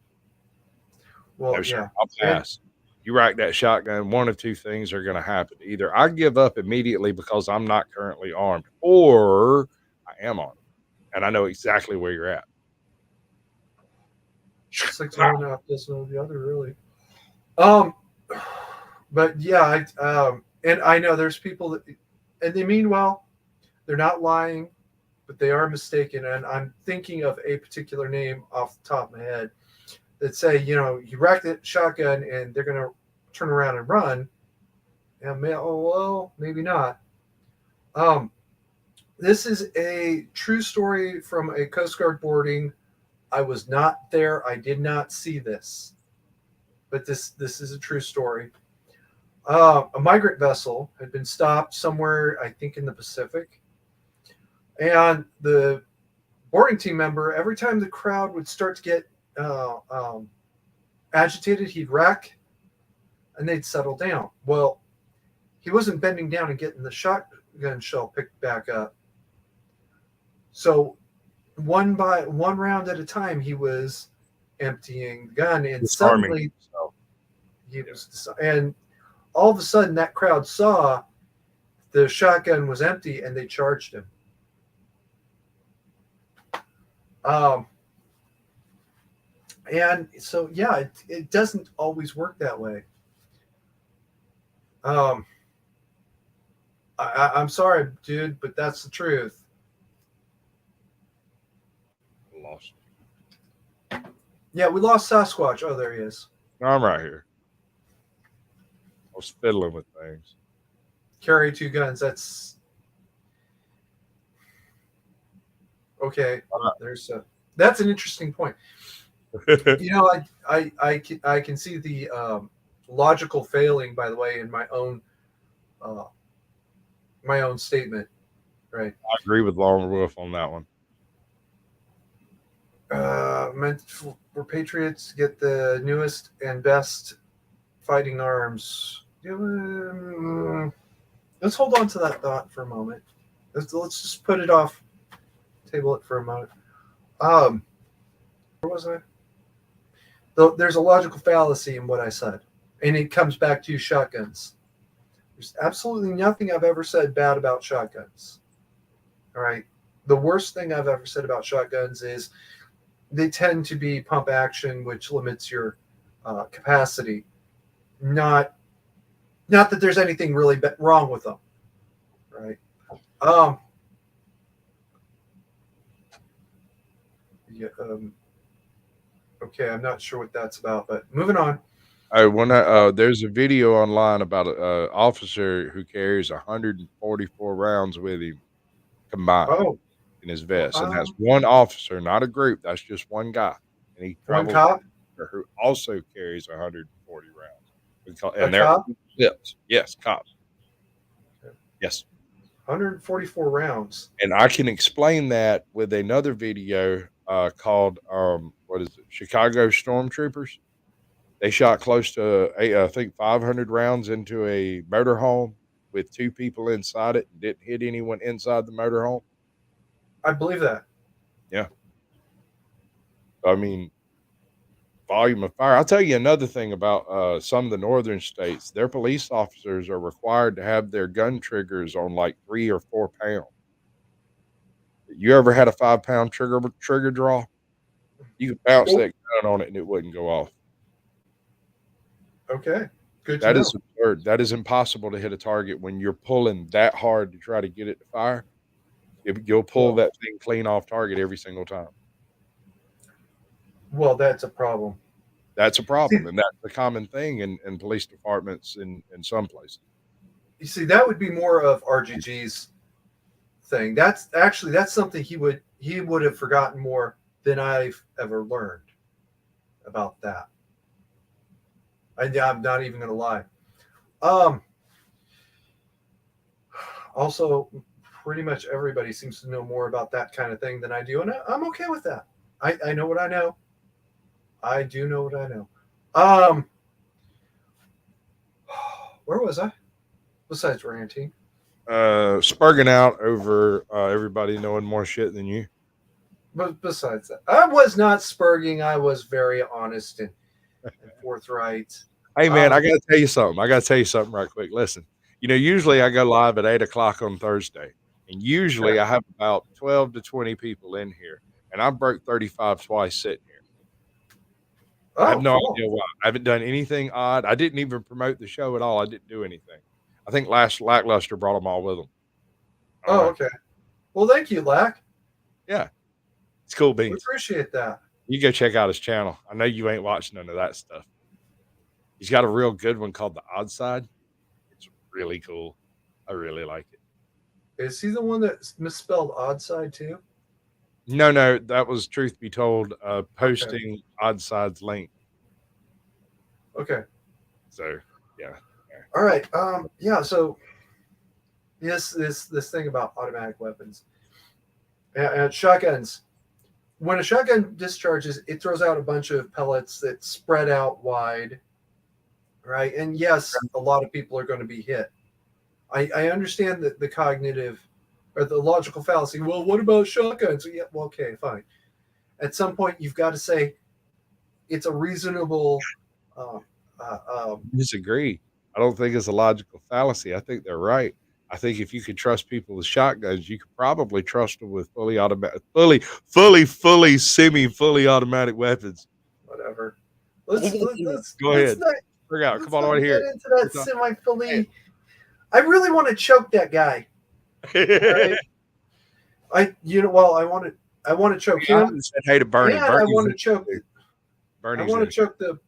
Well, no, sir, yeah. I'll pass. You rack that shotgun, one of two things are going to happen. Either I give up immediately because I'm not currently armed, or I am armed, and I know exactly where you're at. It's like one off this one or the other, really. But yeah, and I know there's people that, and they mean well. They're not lying, but they are mistaken. And I'm thinking of a particular name off the top of my head that say, you rack that shotgun and they're going to turn around and run. And well, maybe not. This is a true story from a Coast Guard boarding. I was not there. I did not see this, but this is a true story. A migrant vessel had been stopped somewhere, I think, in the Pacific, and the boarding team member, every time the crowd would start to get agitated, he'd rack, and they'd settle down. Well, he wasn't bending down and getting the shotgun shell picked back up. So one round at a time, he was emptying the gun, and suddenly he was, and all of a sudden that crowd saw the shotgun was empty, and they charged him. And so, yeah, it doesn't always work that way. I'm sorry, dude, but that's the truth. Lost. Yeah, we lost Sasquatch. Oh, there he is. No, I'm right here. I was fiddling with things. Carry 2 guns. That's okay. Well, that's an interesting point. You know, I can see the logical failing, by the way, in uh, my own statement, right? I agree with Lone Wolf on that one. Meant for patriots to get the newest and best fighting arms. Let's hold on to that thought for a moment. Let's just put it off, table it for a moment. Where was I? There's a logical fallacy in what I said, and it comes back to shotguns. There's absolutely nothing I've ever said bad about shotguns. All right. The worst thing I've ever said about shotguns is they tend to be pump action, which limits your capacity. Not that there's anything really wrong with them, right? Yeah, okay, I'm not sure what that's about, but moving on. There's a video online about an officer who carries 144 rounds with him combined Oh, in his vest, and that's one officer, not a group. That's just one guy, and he one travels cop. who also carries 140 rounds. A And they're cop. clips. Yes, cop. Yes. 144 rounds. And I can explain that with another video called what is it? Chicago Stormtroopers. They shot close to I think 500 rounds into a motorhome with 2 people inside it and didn't hit anyone inside the motorhome. I believe that. Yeah. I mean, volume of fire. I'll tell you another thing about some of the northern states. Their police officers are required to have their gun triggers on like 3 or 4 pounds. You ever had a 5-pound trigger draw? You could bounce that gun on it and it wouldn't go off. Okay. Good to That know. is absurd. That is impossible to hit a target when you're pulling that hard to try to get it to fire. You'll pull that thing clean off target every single time. Well, that's a problem. That's a problem, and that's a common thing in police departments in some places. You see, that would be more of RGG's thing. That's something he would have forgotten more than I've ever learned about that. I'm not even going to lie. Also, pretty much everybody seems to know more about that kind of thing than I do, and I'm okay with that. I know what I know. I do know what I know. Where was I? Besides ranting. Spurging out over everybody knowing more shit than you. But besides that, I was not spurging. I was very honest and forthright. Hey man, I gotta tell you something. Right quick. Listen, usually I go live at 8 o'clock on Thursday, and usually I have about 12 to 20 people in here, and I broke 35 twice sitting here. I have no idea why. I haven't done anything odd. I didn't even promote the show at all. I didn't do anything. I think last Lackluster brought them all with them. Okay. Well, thank you, Lack. Yeah. It's cool beans. We appreciate that. You go check out his channel. I know you ain't watching none of that stuff. He's got a real good one called The Odd Side. It's really cool. I really like it. Is he the one that misspelled Odd Side too? No, that was Truth Be Told posting Odd Side's link. Okay. So, yeah. All right. Yeah, so this thing about automatic weapons and shotguns. When a shotgun discharges, it throws out a bunch of pellets that spread out wide, right? And yes, a lot of people are going to be hit. I understand that the cognitive or the logical fallacy. Well, what about shotguns? Yeah, well, okay, fine. At some point, you've got to say it's a reasonable. Disagree. I don't think it's a logical fallacy. I think they're right. I think if you could trust people with shotguns, you could probably trust them with fully automatic, fully automatic weapons. Whatever. Let's go ahead. Figure out. Come on, I want to hear into that semi-fully. I really want to choke that guy. Right? I want to choke him. Said, hey to Bernie. And I want to choke. I Bernie's want to in. choke the.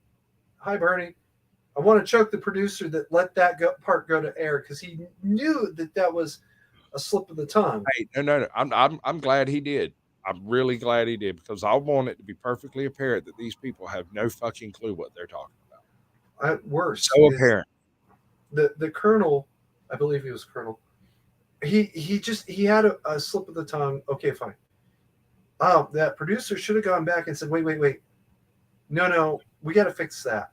Hi, Bernie. I want to choke the producer that let that part go to air because he knew that was a slip of the tongue. Hey, no. I'm glad he did. I'm really glad he did because I want it to be perfectly apparent that these people have no fucking clue what they're talking about. At worst, So is apparent. the colonel. I believe he was colonel. He had a slip of the tongue. Okay, fine. That producer should have gone back and said, wait. No, we got to fix that.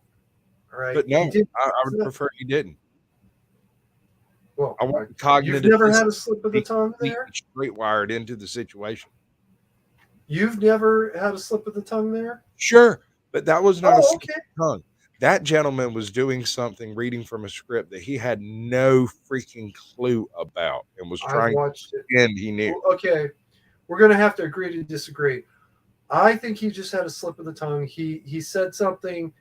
All right. But no, He did. I would prefer he didn't. Well, I want you've cognitive never dissonance had a slip of to the be tongue completely there? straight wired into the situation. You've never had a slip of the tongue there? Sure, but that was not a Oh, slip okay. of the tongue. That gentleman was doing something, reading from a script that he had no freaking clue about and was I've trying to watched it. pretend he knew. Okay. We're going to have to agree to disagree. I think he just had a slip of the tongue. He said something,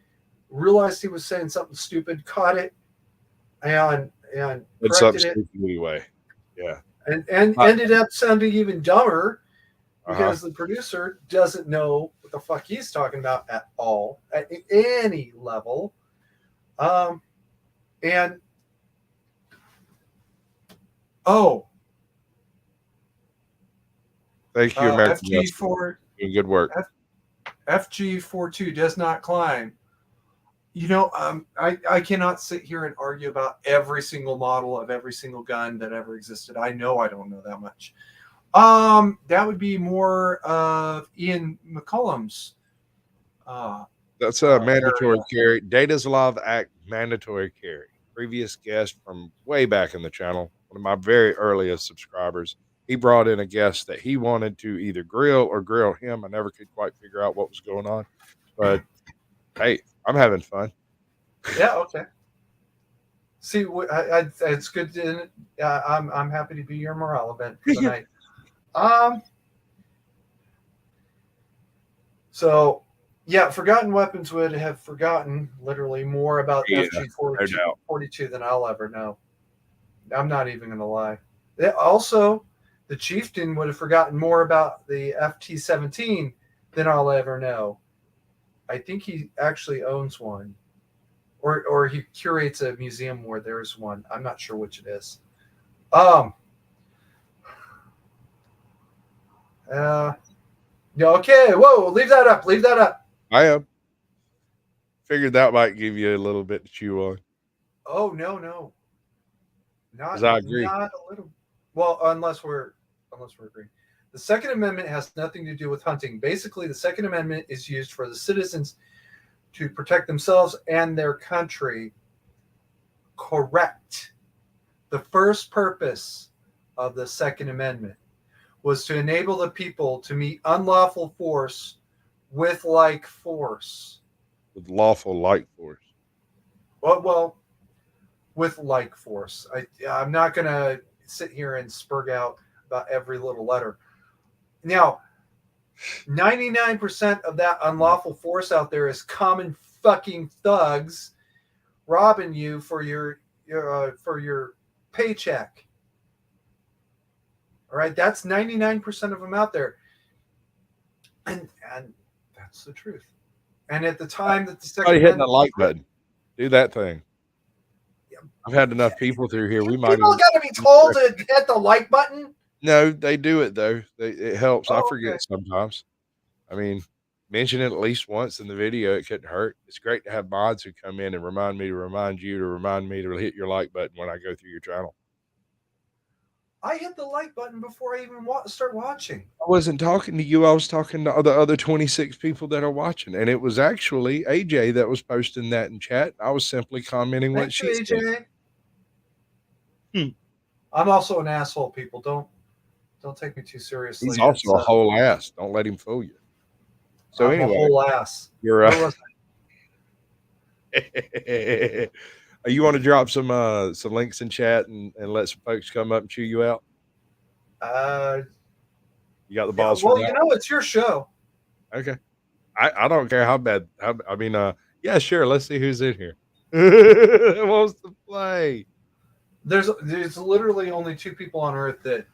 realized he was saying something stupid, caught it, and It's something corrected it, stupid anyway. Yeah. and Uh, ended up sounding even dumber Uh-huh. because the producer doesn't know what the fuck he's talking about at all, at any level. And Thank you, American Wrestling. FG4 Doing good work. FG42 does not climb. I cannot sit here and argue about every single model of every single gun that ever existed. I know I don't know that much. That would be more of Ian McCollum's. That's a mandatory area. carry. Data's Law of the Act, mandatory carry. Previous guest from way back in the channel, one of my very earliest subscribers, he brought in a guest that he wanted to either grill or grill him. I never could quite figure out what was going on. But hey, I'm having fun. Yeah, okay. See, it's good. I'm happy to be your morale event for tonight. So, yeah, Forgotten Weapons would have forgotten literally more about FG42 than I'll ever know. I'm not even going to lie. Also, the Chieftain would have forgotten more about the FT-17 than I'll ever know. I think he actually owns one. Or he curates a museum where there's one. I'm not sure which it is. Yeah, okay, whoa, leave that up. I am. Figured that might give you a little bit to chew on. Oh, no. Not I agree. Not a little. Well, unless we're agreeing. The Second Amendment has nothing to do with hunting. Basically, the Second Amendment is used for the citizens to protect themselves and their country. Correct. The first purpose of the Second Amendment was to enable the people to meet unlawful force with like force. With lawful like force. Well, with like force. I'm not going to sit here and spurg out about every little letter. Now, 99% of that unlawful force out there is common fucking thugs robbing you for your paycheck. All right, that's 99% of them out there, and that's the truth. And at the time that the Second Somebody hitting the like button, do that thing. I've had enough people through here. We might people got to be told to hit the like button. No, they do it though. It helps. I Oh, forget okay. sometimes. I mean, mention it at least once in the video. It couldn't hurt. It's great to have mods who come in and remind me to remind you to remind me to hit your like button when I go through your channel. I hit the like button before I even start watching. I wasn't talking to you. I was talking to the other 26 people that are watching, and it was actually AJ that was posting that in chat. I was simply commenting what she said. I'm also an asshole. People don't take me too seriously. He's also a whole ass. Don't let him fool you. So I'm anyway, a whole ass. You're you want to drop some links in chat and let some folks come up and chew you out? You got the balls. Well, it's your show. Okay. I don't care how bad. Yeah, sure. Let's see who's in here. Who wants to play? There's literally only two people on Earth that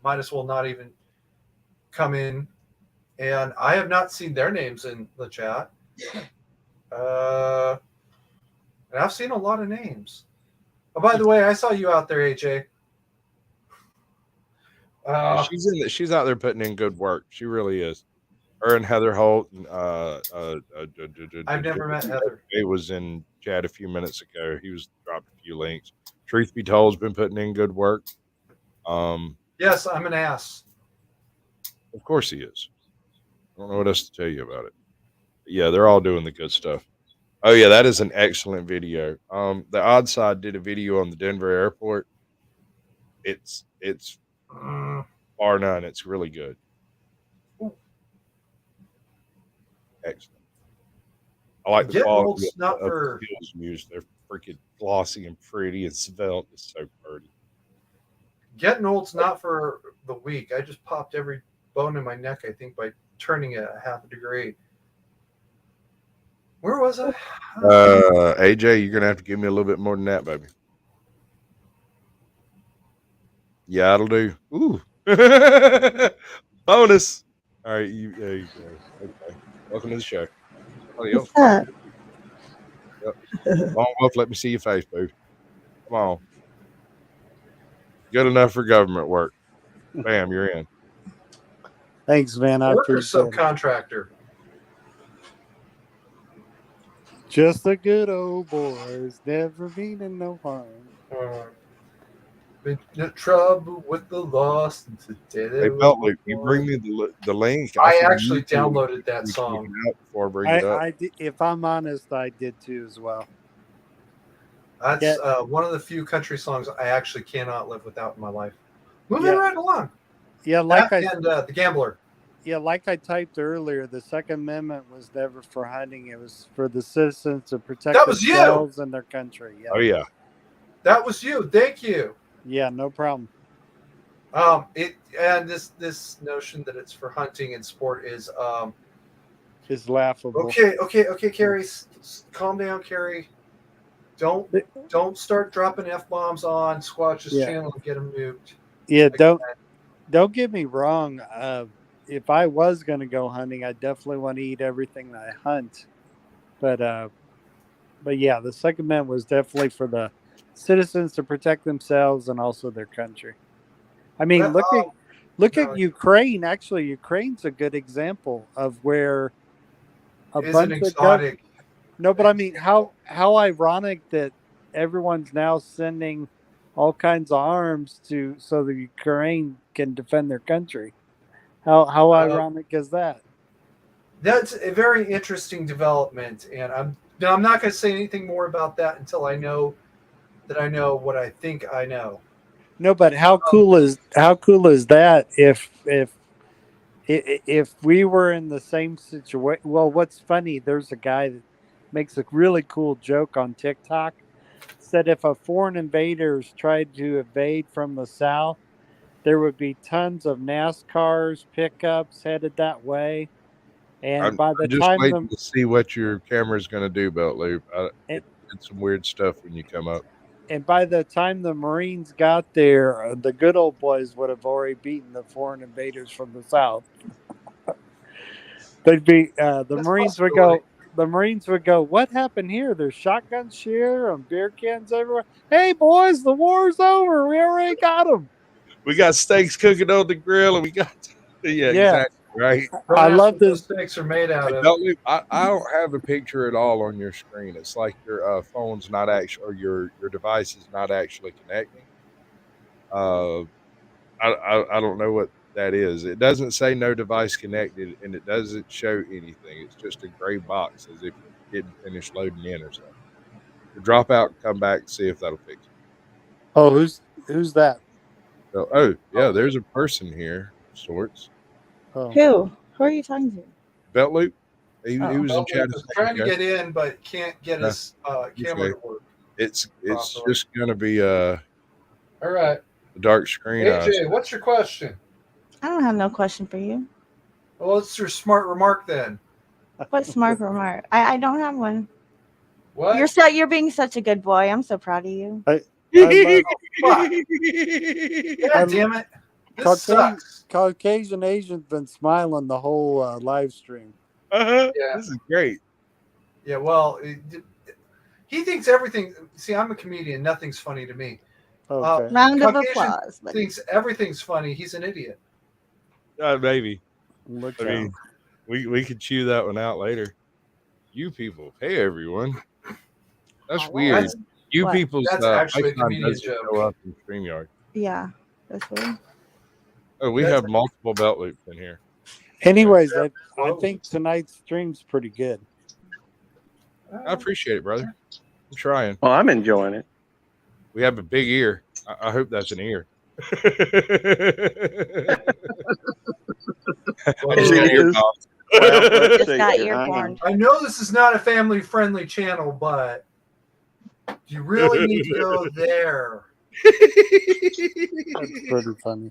might as well not even come in, and I have not seen their names in the chat. And I've seen a lot of names. Oh, by the way, I saw you out there, AJ. She's out there putting in good work. She really is. Her and Heather Holt and I've never met Heather. It was in chat a few minutes ago. He was dropped a few links. Truth be told, has been putting in good work. Yes, I'm an ass. Of course he is. I don't know what else to tell you about it. But yeah, they're all doing the good stuff. Oh yeah, that is an excellent video. The Odd Side did a video on the Denver airport. It's bar none. It's really good. Excellent. I like the Getting quality old's not of the for skills used. They're freaking glossy and pretty and svelte. It's so pretty. getting old's not for the weak. I just popped every bone in my neck, I think, by turning it a half a degree. Where was I? AJ, you're gonna have to give me a little bit more than that, baby. Yeah, it'll do. Ooh, bonus. All right, there you go. Okay, welcome to the show. Somebody else. What's up? Yep. Long enough. Let me see your face, boo. Come on. Good enough for government work. Bam, you're in. Thanks, man. I Worker appreciate it. subcontractor. Just the good old boys, never meaning no harm. Been in trouble with the lost. And today Hey, Belt Loop, you bring me the link. I can actually usually downloaded that check song. it out before I bring it up. If I'm honest, I did too as well. That's Yeah. one of the few country songs I actually cannot live without in my life. Moving Yeah. right along. Yeah, The Gambler. Yeah, like I typed earlier, the Second Amendment was never for hunting. It was for the citizens to protect That was you! themselves and their country. Yeah. Oh yeah. That was you. Thank you. Yeah, no problem. This notion that it's for hunting and sport is It's laughable. okay, Carrie. Calm down, Carrie. Don't start dropping F-bombs on Squatch's channel and get them nuked. Yeah, don't get me wrong. If I was going to go hunting, I definitely want to eat everything that I hunt. But yeah, the Second Amendment was definitely for the citizens to protect themselves and also their country. I mean, look at Ukraine. Actually, Ukraine's a good example of where a bunch of no, but I mean, how ironic that everyone's now sending all kinds of arms so the Ukraine can defend their country. How ironic is that? That's a very interesting development, and I'm not going to say anything more about that until I know that I know what I think I know. No, but how cool is that if we were in the same situation? Well, what's funny? There's a guy that makes a really cool joke on TikTok. Said if a foreign invaders tried to invade from the south, there would be tons of NASCARs, pickups headed that way. And by the I'm just time waiting to see what your camera's going to do, Belt Loop. It did some weird stuff when you come up. And by the time the Marines got there, the good old boys would have already beaten the foreign invaders from the south. They'd be the Marines would go. The Marines would go, what happened here? There's shotguns here and beer cans everywhere. Hey, boys, the war's over. We already got them. We got steaks cooking on the grill, and we got exactly right. I love this. Steaks are made out of. I don't have a picture at all on your screen. It's like your phone's not actually, or your device is not actually connecting. I don't know what that is. It doesn't say no device connected, and it doesn't show anything. It's just a gray box as if it didn't finish loading in or something. So drop out and come back and see if that'll fix it. Oh, who's that? So, there's a person here of sorts. Oh. Who are you talking to? Belt Loop. He was in chat. Trying to get in, but can't get his camera to work. It's just going to be all right. A dark screen. AJ, what's your question? I don't have no question for you. Well, what's your smart remark then? What smart remark? I don't have one. What? You're being such a good boy. I'm so proud of you. God damn it. This sucks. Caucasian Asian's been smiling the whole live stream. Yeah. This is great. Yeah, well, he thinks everything. See, I'm a comedian. Nothing's funny to me. Okay. Round of Caucasian applause. But thinks everything's funny. He's an idiot. Maybe. Look I out. mean, we could chew that one out later. You people, hey everyone. That's weird. That's You What? people's That's actually a icon comedian doesn't joke. show up in StreamYard. yeah, that's weird. Oh, we That's- have multiple belt loops in here. Anyways, I Whoa. think tonight's stream's pretty good. I appreciate it, brother. I'm trying. Well, I'm enjoying it. We have a big ear. I hope that's an ear. I Well, just got It ear is. pops. Well, let's Just see got here. earborn. I know this is not a family-friendly channel, but do you really need to go there? That's pretty funny.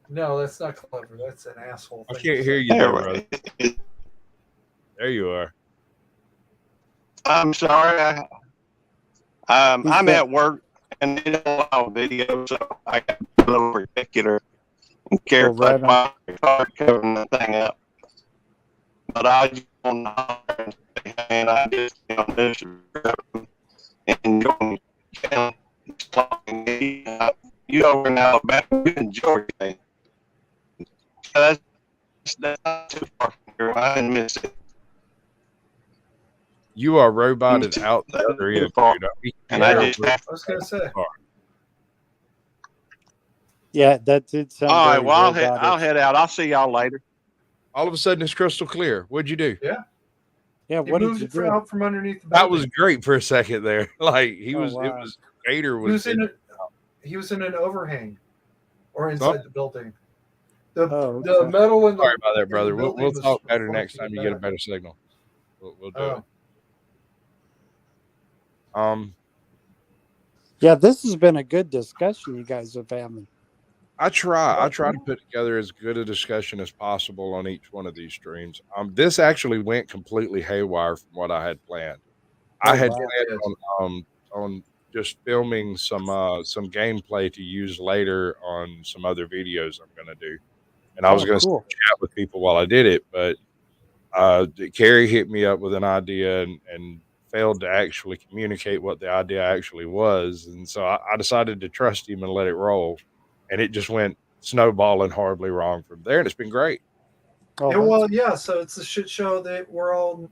No, that's not clever. That's an asshole I thing. can't hear you there, brother. There you are. I'm sorry. I'm got- at work and they don't allow video, so I got a little particular and careful right my car covering the thing up. But I just want to and say, man, I just on this and going you over in Alabama, you enjoy it. That's not too far from here. I didn't miss it. You are roboted out the other end, dude. And I Yeah. just have I was gonna say. Yeah, that did sound. all right. very Well, robotic. I'll head out. I'll see y'all later. All of a sudden, it's crystal clear. What'd you do? Yeah, He what did moved you it do? out from underneath the That building. was great for a second there. Like he Oh, was, it wow. was Gator He was. was in an overhang or inside the building. The Oh, the okay. metal in the Sorry about that, in the brother. We'll building was talk better funky next time and you get a bad. better signal. We'll do Oh. it. Yeah, this has been a good discussion you guys have having. I try to put together as good a discussion as possible on each one of these streams. This actually went completely haywire from what I had planned. I Oh, had wow. planned on just filming some gameplay to use later on some other videos I'm going to do, and I was Oh, going to cool. chat with people while I did it, but Carrie hit me up with an idea and failed to actually communicate what the idea actually was, and so I decided to trust him and let it roll, and it just went snowballing horribly wrong from there, and it's been great. Oh, Yeah, that's- well, yeah. So it's a shit show that we're all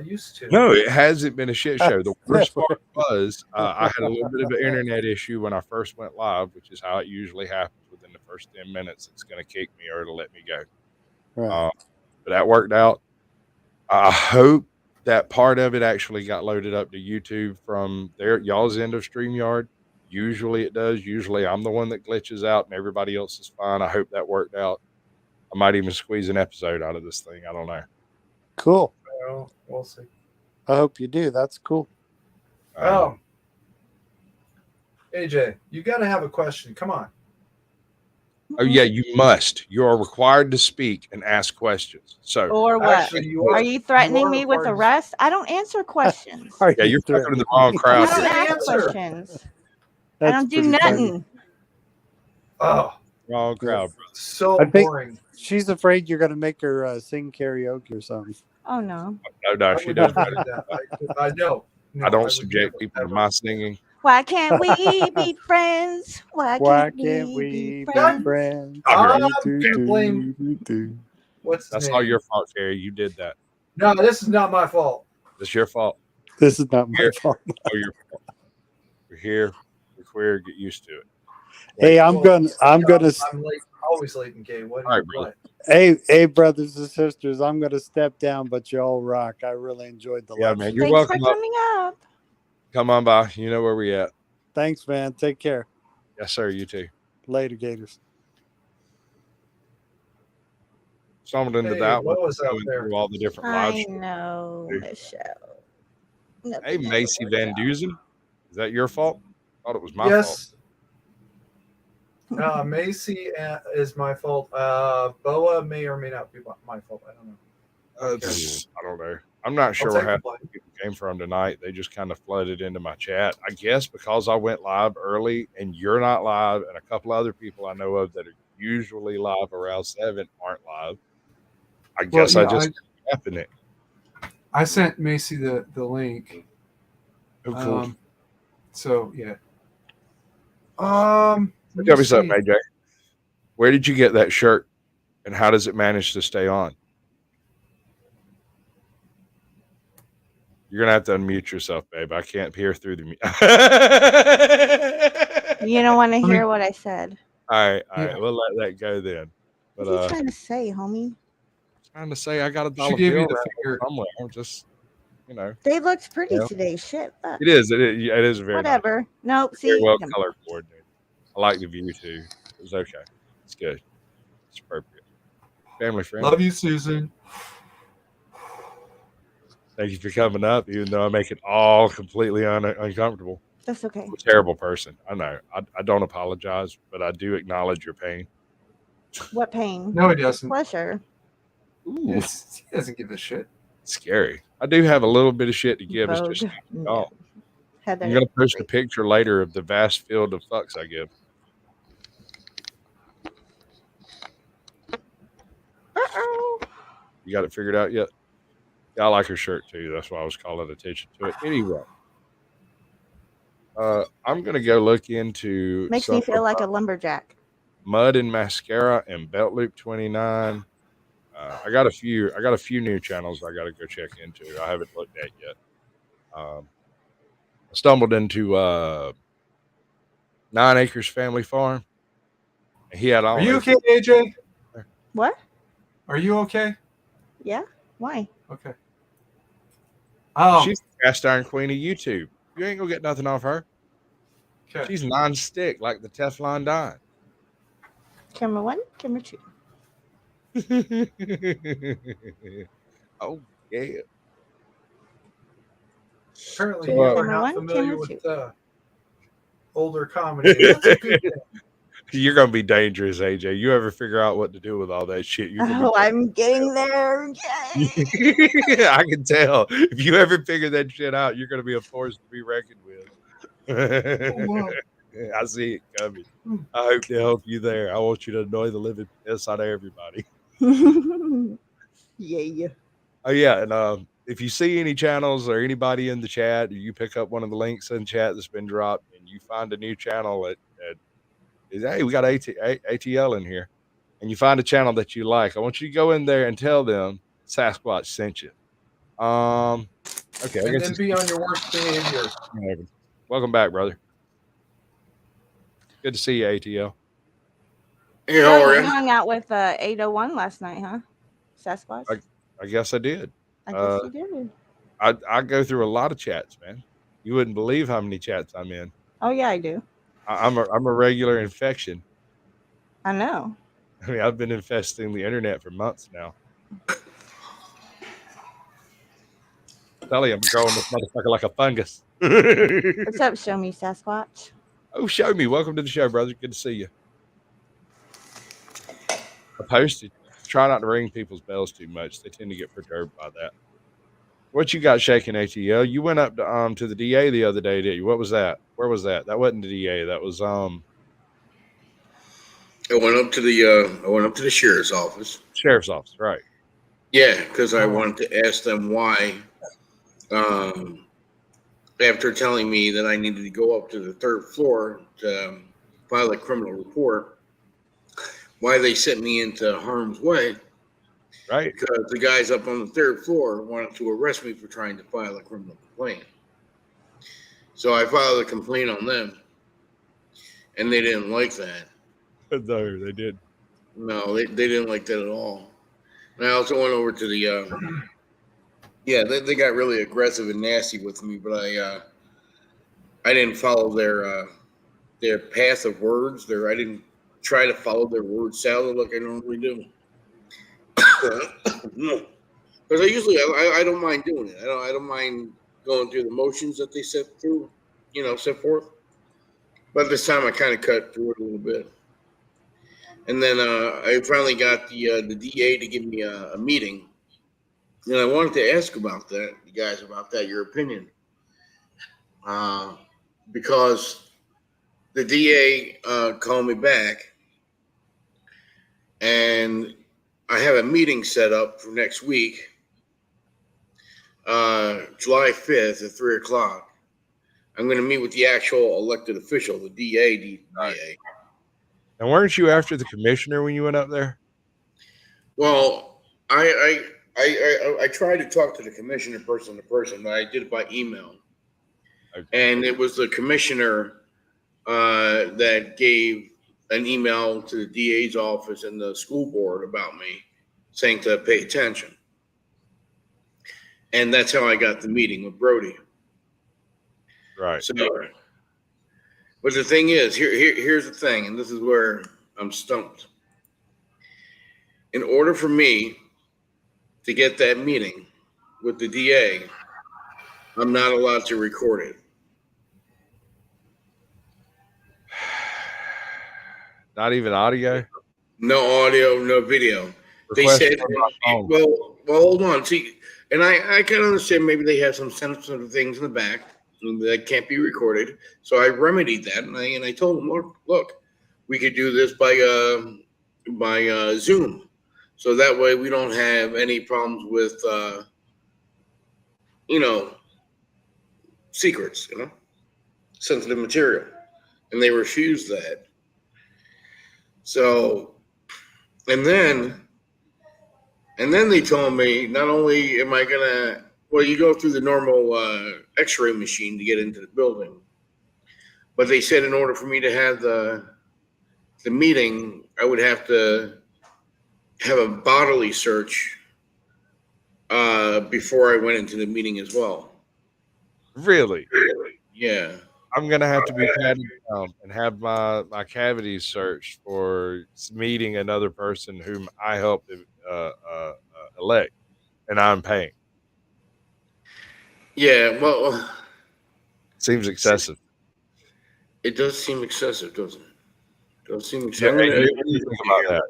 used to. No, it hasn't been a shit show. The worst part was I had a little bit of an internet issue when I first went live, which is how it usually happens. Within the first 10 minutes, it's going to kick me or it'll let me go. right. But that worked out. I hope that part of it actually got loaded up to YouTube from y'all's end of StreamYard. Usually it does. Usually I'm the one that glitches out and everybody else is fine. I hope that worked out. I might even squeeze an episode out of this thing. I don't know. Cool. Well, we'll see. I hope you do. That's cool. Oh, AJ, you got to have a question. Come on. Oh yeah, you must. You are required to speak and ask questions. So Or what? Actually, you Are you threatening are me with required to- arrest? I don't answer questions. Are yeah, you you're talking to threatening the wrong me? I crowd. don't That's here. the ask answer. questions. I That's don't do pretty funny. nothing. Oh, Wrong crowd. so I think- boring. She's afraid you're going to make her sing karaoke or something. Oh no. No, I she would does. never do that. I know. No, I don't would subject never, people to ever. my singing. Why can't we be friends? Why Why can't we be friends? friends? I'm gonna blame- What's his That's name? all your fault, Carrie. You did that. No, this is not my fault. It's your fault. This is not my Here. fault. All your fault. We're here. We're queer. Get used to it. Hey, I'm Well, gonna I'm late. Always late and gay. What? All right, brother. hey, brothers and sisters, I'm gonna step down, but y'all rock. I really enjoyed the Yeah, live man. stream. You're Thanks welcome for up. coming up. Come on by. You know where we at. Thanks, man. Take care. Yes, sir. You too. Later, Gators. Stumbled into Hey, that one. what was out Going there? through all the different live I streams. know, Dude. Michelle. Hey, Nothing ever Macy works Van out. Dusen. Is that your fault? I thought it was my fault. Yes. Macy is my fault. Boa may or may not be my fault. I don't know. I don't know. I'm not sure I'll where take the half blame. the people came from tonight. They just kind of flooded into my chat. I guess because I went live early and you're not live, and a couple other people I know of that are usually live around 7 aren't live. I guess I just happened it. I sent Macy the link. Oh, cool. So yeah. Let Tell me me something, see. AJ. Where did you get that shirt, and how does it manage to stay on? You're gonna have to unmute yourself, babe. I can't hear through the mute. You don't want to Let me- hear what I said. All right, Yeah. we'll let that go then. But What are you trying to say, homie? trying to say I got a She dollar gave bill you the around finger. somewhere. I'm just, you know, They looked pretty Yeah. today. Shit. Look. it is. It is very nice. Whatever. Nope. Very See. well color coordinated. I like the view too. It was okay. It's good. It's appropriate. Family friendly. Love you, Susan. Thank you for coming up, even though I make it all completely uncomfortable. That's okay. I'm a terrible person. I know. I don't apologize, but I do acknowledge your pain. What pain? No, he doesn't. Pleasure. Ooh, He doesn't give a shit. scary. I do have a little bit of shit to give. It's just Vogue. oh, No. Heather. I'm gonna post a picture later of the vast field of fucks I give. Uh-oh. You got it figured out yet? Yeah, I like her shirt too. That's why I was calling attention to it. Anyway, I'm gonna go look into Makes some me feel of like a lumberjack. Mud and Mascara and Belt Loop 29. I got a few new channels I got to go check into. I haven't looked at yet. I stumbled into 9 Acres Family Farm, and he had all. Are you okay, AJ? What? Are you okay? Yeah. Why? Okay. She's the cast iron queen of YouTube. You ain't gonna get nothing off her. Okay. She's non-stick like the Teflon dime. Camera 1, camera 2. Oh yeah. Apparently, So, you are camera not one, familiar camera with older comedy. That's a good thing. You're gonna be dangerous, AJ. You ever figure out what to do with all that shit? You're gonna Oh, I'm getting there. Yay. be. I can tell. If you ever figure that shit out, you're gonna be a force to be reckoned with. Wow. I see it coming. I hope to help you there. I want you to annoy the living piss out of everybody. Yeah. Oh yeah, and if you see any channels or anybody in the chat, or you pick up one of the links in chat that's been dropped, and you find a new channel hey, we got ATL in here, and you find a channel that you like, I want you to go in there and tell them Sasquatch sent you. Okay, I And guess then be on your worst behavior. welcome back, brother. Good to see you, ATL. Hey, So how are you you? hung out with 801 last night, huh? Sasquatch? I guess I did. I guess you did. I go through a lot of chats, man. You wouldn't believe how many chats I'm in. Oh, yeah, I do. I'm a regular infection. I know. I mean, I've been infesting the internet for months now. Tell you, I'm growing this motherfucker like a fungus. What's up, Show Me Sasquatch? Oh, show me. Welcome to the show, brother. Good to see you. I posted. Try not to ring people's bells too much. They tend to get perturbed by that. What you got shaking, ATL? You went up to the DA the other day, did you? What was that? Where was that? That wasn't the DA. That was I went up to the sheriff's office. sheriff's office, right? Yeah, because I wanted to ask them why. After telling me that I needed to go up to the 3rd floor to file a criminal report, why they sent me into harm's way. Right. Because the guys up on the 3rd floor wanted to arrest me for trying to file a criminal complaint. So I filed a complaint on them, and they didn't like that. No, they did. No, they didn't like that at all. And I also went over to the yeah, they got really aggressive and nasty with me, but I didn't follow their path of words. I didn't try to follow their word salad like I normally do. Because I don't mind doing it. I don't mind going through the motions that they set forth. But this time I kind of cut through it a little bit. And then I finally got the DA to give me a meeting. And I wanted to ask about that, you guys, your opinion. Because the DA called me back, and I have a meeting set up for next week July 5th at 3:00. I'm going to meet with the actual elected official, the DA. And weren't you after the commissioner when you went up there? Well, I tried to talk to the commissioner person to person, but I did it by email. Okay. And it was the commissioner that gave an email to the DA's office and the school board about me, saying to pay attention. And that's how I got the meeting with Brody. Right. So, but the thing is, here's the thing, and this is where I'm stumped. In order for me to get that meeting with the DA, I'm not allowed to record it. Not even audio? No audio, no video. They Request said, from my phone. well, hold on. See, and I can understand maybe they have some sensitive things in the back that can't be recorded. So I remedied that, and I told them, look, we could do this by Zoom, so that way we don't have any problems with secrets, sensitive material, and they refused that. So, and then they told me not only am I gonna, well, you go through the normal X-ray machine to get into the building, but they said in order for me to have the meeting, I would have to have a bodily search before I went into the meeting as well. Really? Yeah. I'm gonna have to be patted down and have my cavities searched for meeting another person whom I helped elect, and I'm paying. Yeah, well, Seems excessive. it does seem excessive, doesn't it? It does seem Yeah, excessive. hey, dude, what do you think about that?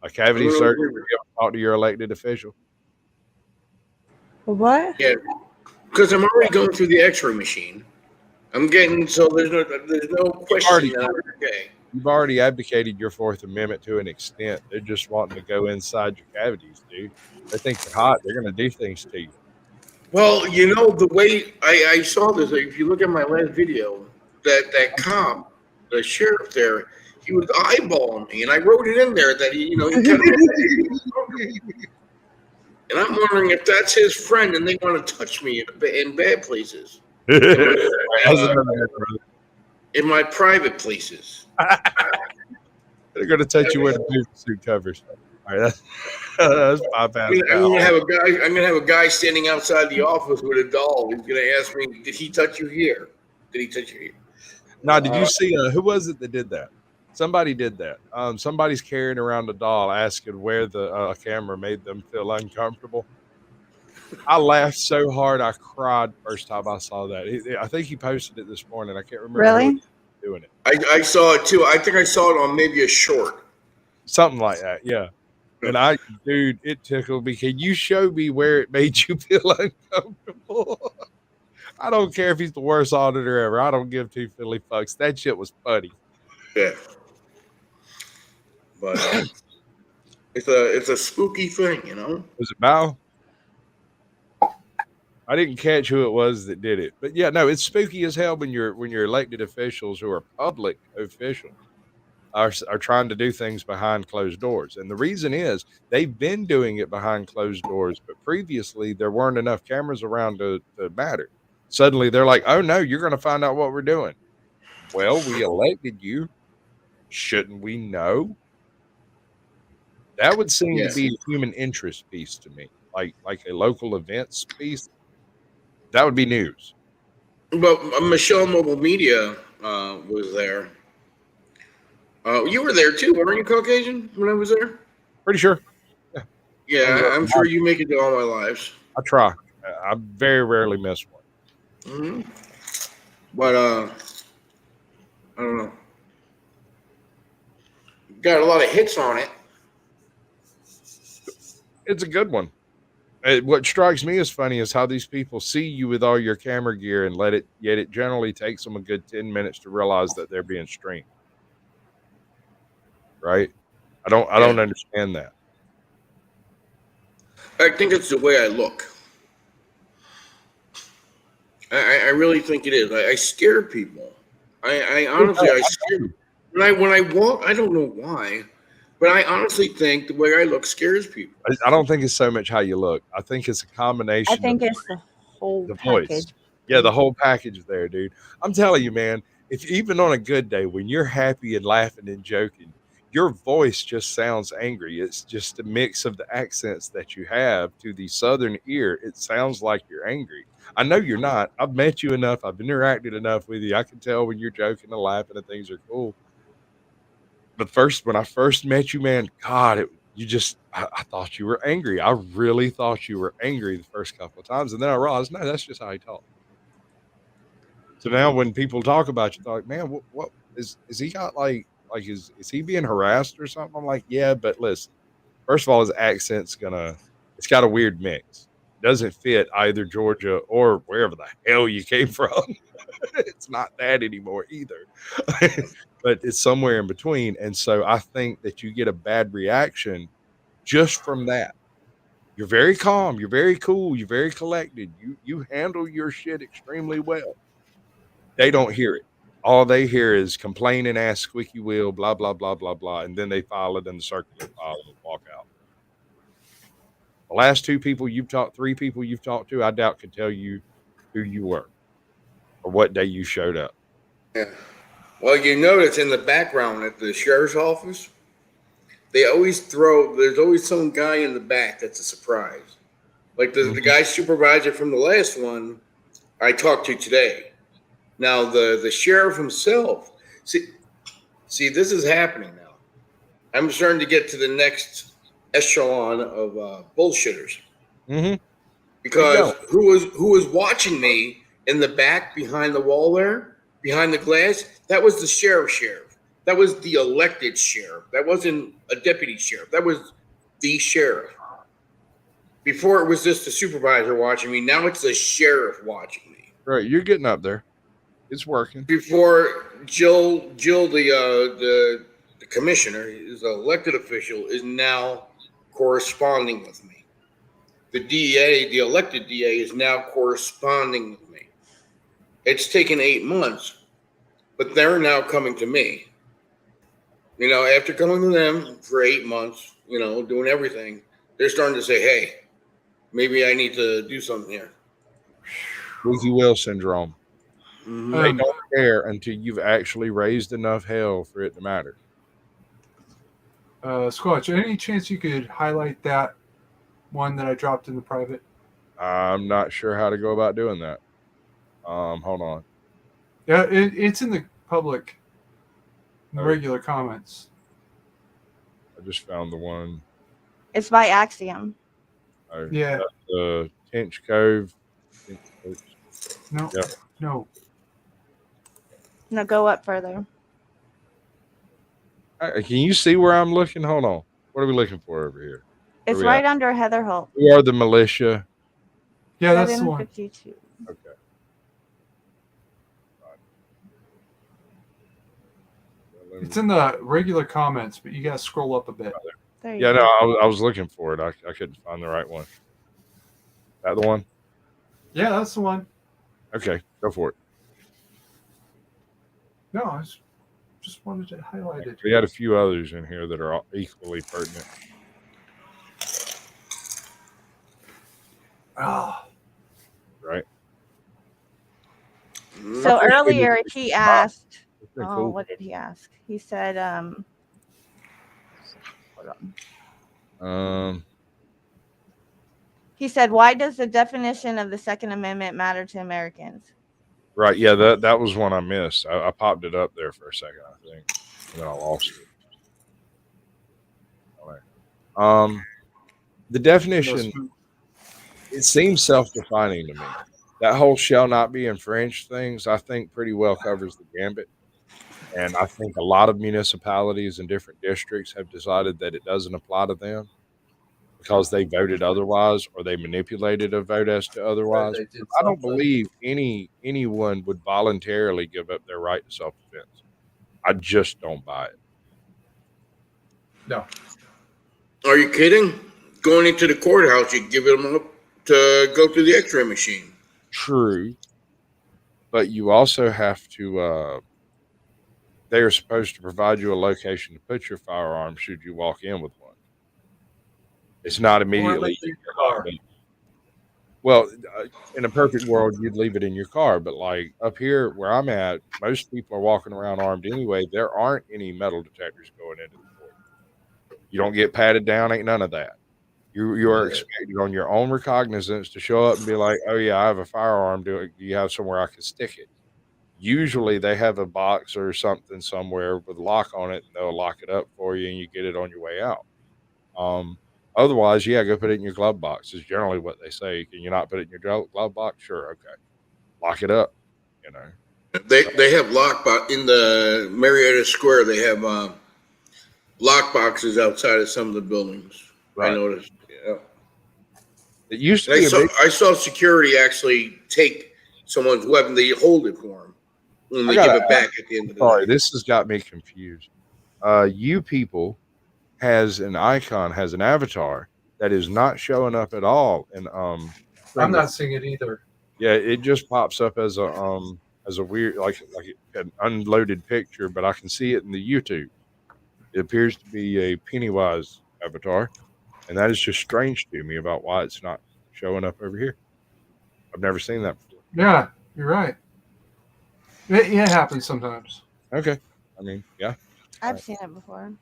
A cavity I'm gonna search? agree You with ever talk to your elected official? What? Yeah, because I'm already going through the X-ray machine. I'm getting, so there's no question that I'm okay. You've already abdicated your Fourth Amendment to an extent. They're just wanting to go inside your cavities, dude. They think you're hot. They're going to do things to you. Well, the way I saw this, like, if you look at my last video, that cop, the sheriff there, he was eyeballing me, and I wrote it in there that he kind of. And I'm wondering if that's his friend, and they want to touch me in bad places, in my private places. They're going to touch you where the movie suit covers. All right, that's bypass. I'm gonna have a guy standing outside the office with a doll. He's gonna ask me, "Did he touch you here? Did he touch you here?" Now, did you see who was it that did that? Somebody did that. Somebody's carrying around a doll, asking where the camera made them feel uncomfortable. I laughed so hard I cried first time I saw that. I think he posted it this morning. I can't remember. Really? Who was doing it. I saw it too. I think I saw it on maybe a short. Something like that, yeah. And dude, it tickled me. Can you show me where it made you feel uncomfortable? I don't care if he's the worst auditor ever. I don't give two fiddly fucks. That shit was funny. Yeah, but it's a spooky thing, Was it Bao? I didn't catch who it was that did it, but yeah, no, it's spooky as hell when your elected officials who are public officials are trying to do things behind closed doors. And the reason is they've been doing it behind closed doors, but previously there weren't enough cameras around to matter. Suddenly they're like, oh no, you're going to find out what we're doing. Well, we elected you. Shouldn't we know? That would seem to be a human interest piece to me, like a local events piece. That would be news. But Michelle Mobile Media was there. You were there too, weren't you, Caucasian, when I was there? Pretty sure. Yeah, I'm sure you make it to all my lives. I try. I very rarely miss one. Mm-hmm. But I don't know. Got a lot of hits on it. It's a good one. What strikes me as funny is how these people see you with all your camera gear and yet it generally takes them a good 10 minutes to realize that they're being streamed. Right? I don't understand that. I think it's the way I look. I really think it is. I scare people. I Oh, honestly, I scare. When I walk, I don't know why, but I honestly think the way I look scares people. I don't think it's so much how you look. I think it's a I combination of think it's the whole the voice. package. Yeah, the whole package is there, dude. I'm telling you, man, if even on a good day when you're happy and laughing and joking, your voice just sounds angry. It's just a mix of the accents that you have to the southern ear. It sounds like you're angry. I know you're not. I've met you enough. I've interacted enough with you. I can tell when you're joking and laughing and things are cool. But first, when I first met you, man, God, I thought you were angry. I really thought you were angry the first couple of times. And then I realized, no, that's just how he talks. So now when people talk about you, they're like, man, what is he got is he being harassed or something? I'm like, yeah, but listen, first of all, his accent's it's got a weird mix. Doesn't fit either Georgia or wherever the hell you came from. It's not that anymore either. But it's somewhere in between. And so I think that you get a bad reaction just from that. You're very calm, you're very cool, you're very collected. You handle your shit extremely well. They don't hear it. All they hear is complaining ass squeaky wheel, blah, blah, blah, blah, blah. And then they file it in the circular file and walk out. The last three people you've talked to, I doubt could tell you who you were or what day you showed up. Yeah. Well, you notice in the background at the sheriff's office, there's always some guy in the back that's a surprise. Like the guy supervisor from the last one I talked to today. Now the sheriff himself, see this is happening now. I'm starting to get to the next echelon of bullshitters. Mm-hmm. Because who was watching me in the back behind the wall there, behind the glass, that was the sheriff. That was the elected sheriff. That wasn't a deputy sheriff. That was the sheriff. Before it was just the supervisor watching me. Now it's the sheriff watching me. Right, you're getting up there. It's working. Before Jill, the commissioner, is an elected official, is now corresponding with me. The DA, the elected DA, is now corresponding with me. It's taken 8 months, but they're now coming to me. You know, after coming to them for 8 months, you know, doing everything, they're starting to say, hey, maybe I need to do something here. Squeaky wheel syndrome. Mm-hmm. They don't care until you've actually raised enough hell for it to matter. Squatch, any chance you could highlight that one that I dropped in the private? I'm not sure how to go about doing that. Hold on. Yeah, it's in the public regular comments. I just found the one. It's by Axiom. Yeah. The Tench Cove. No. Yeah. No. No, go up further. Can you see where I'm looking? Hold on. What are we looking for over here? It's right under Heather Holt. We are the militia. Yeah, that's the one. 752. Okay. It's in the regular comments, but you got to scroll up a bit. There you Yeah, go. no, I was looking for it. I couldn't find the right one. That the one? Yeah, that's the one. Okay, go for it. No, I just wanted to highlight it. We had a few others in here that are all equally pertinent. Oh. Right. So earlier he asked, Cool. what did he ask? He said, hold on. He said, why does the definition of the Second Amendment matter to Americans? Right. Yeah, that was one I missed. I popped it up there for a second, I think, and then I lost it. All right. The definition, it seems self-defining to me. That whole shall not be infringed things, I think pretty well covers the gambit. And I think a lot of municipalities in different districts have decided that it doesn't apply to them because they voted otherwise or they manipulated a vote as to otherwise. I don't believe anyone would voluntarily give up their right to self-defense. I just don't buy it. No. Are you kidding? Going into the courthouse, you give them up to go through the X-ray machine. True. but you also have to. They are supposed to provide you a location to put your firearm should you walk in with one. It's not Or leave immediately it in your car. liability. Well, in a perfect world, you'd leave it in your car, but like up here where I'm at, most people are walking around armed anyway. There aren't any metal detectors going into the fort. You don't get patted down, ain't none of that. You are Yeah. expected on your own recognizance to show up and be like, "Oh yeah, I have a firearm. Do you have somewhere I can stick it?" Usually they have a box or something somewhere with a lock on it, and they'll lock it up for you, and you get it on your way out. Um, Otherwise, yeah, go put it in your glove box. Is generally what they say. Can you not put it in your glove box? Sure, okay, lock it up. You know, They have lockbox in the Marietta Square. They have lock boxes outside of some of the buildings. I right? noticed. Yeah. It used to And be a big. I saw security actually take someone's weapon. They hold it for them, and I they got. give it back at the end of the Sorry, night. this has got me confused. You people has an icon, has an avatar that is not showing up at all in I'm Incremental. not seeing it either. Yeah, it just pops up as a weird like an unloaded picture, but I can see it in the YouTube. It appears to be a Pennywise avatar, and that is just strange to me about why it's not showing up over here. I've never seen that before. Yeah, you're right. It happens sometimes. Okay, I mean, yeah. I've seen it before.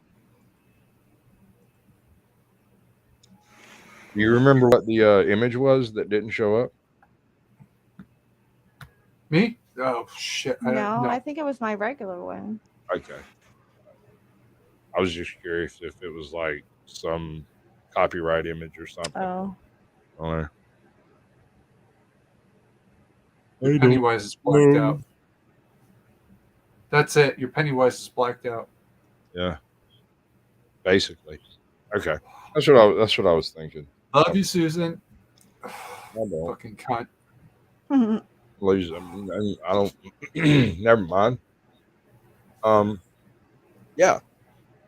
Do you remember what the image was that didn't show up? Me? Oh shit! I don't No, know. I think it was my regular one. Okay, I was just curious if it was like some copyright image or something. Oh, I don't know. Your I don't Pennywise is blacked know. out. That's it. Your Pennywise is blacked out. Yeah, basically. Okay, that's what I was thinking. Love you, Susan. I don't Fucking cunt. lose. I don't. Never mind. Yeah.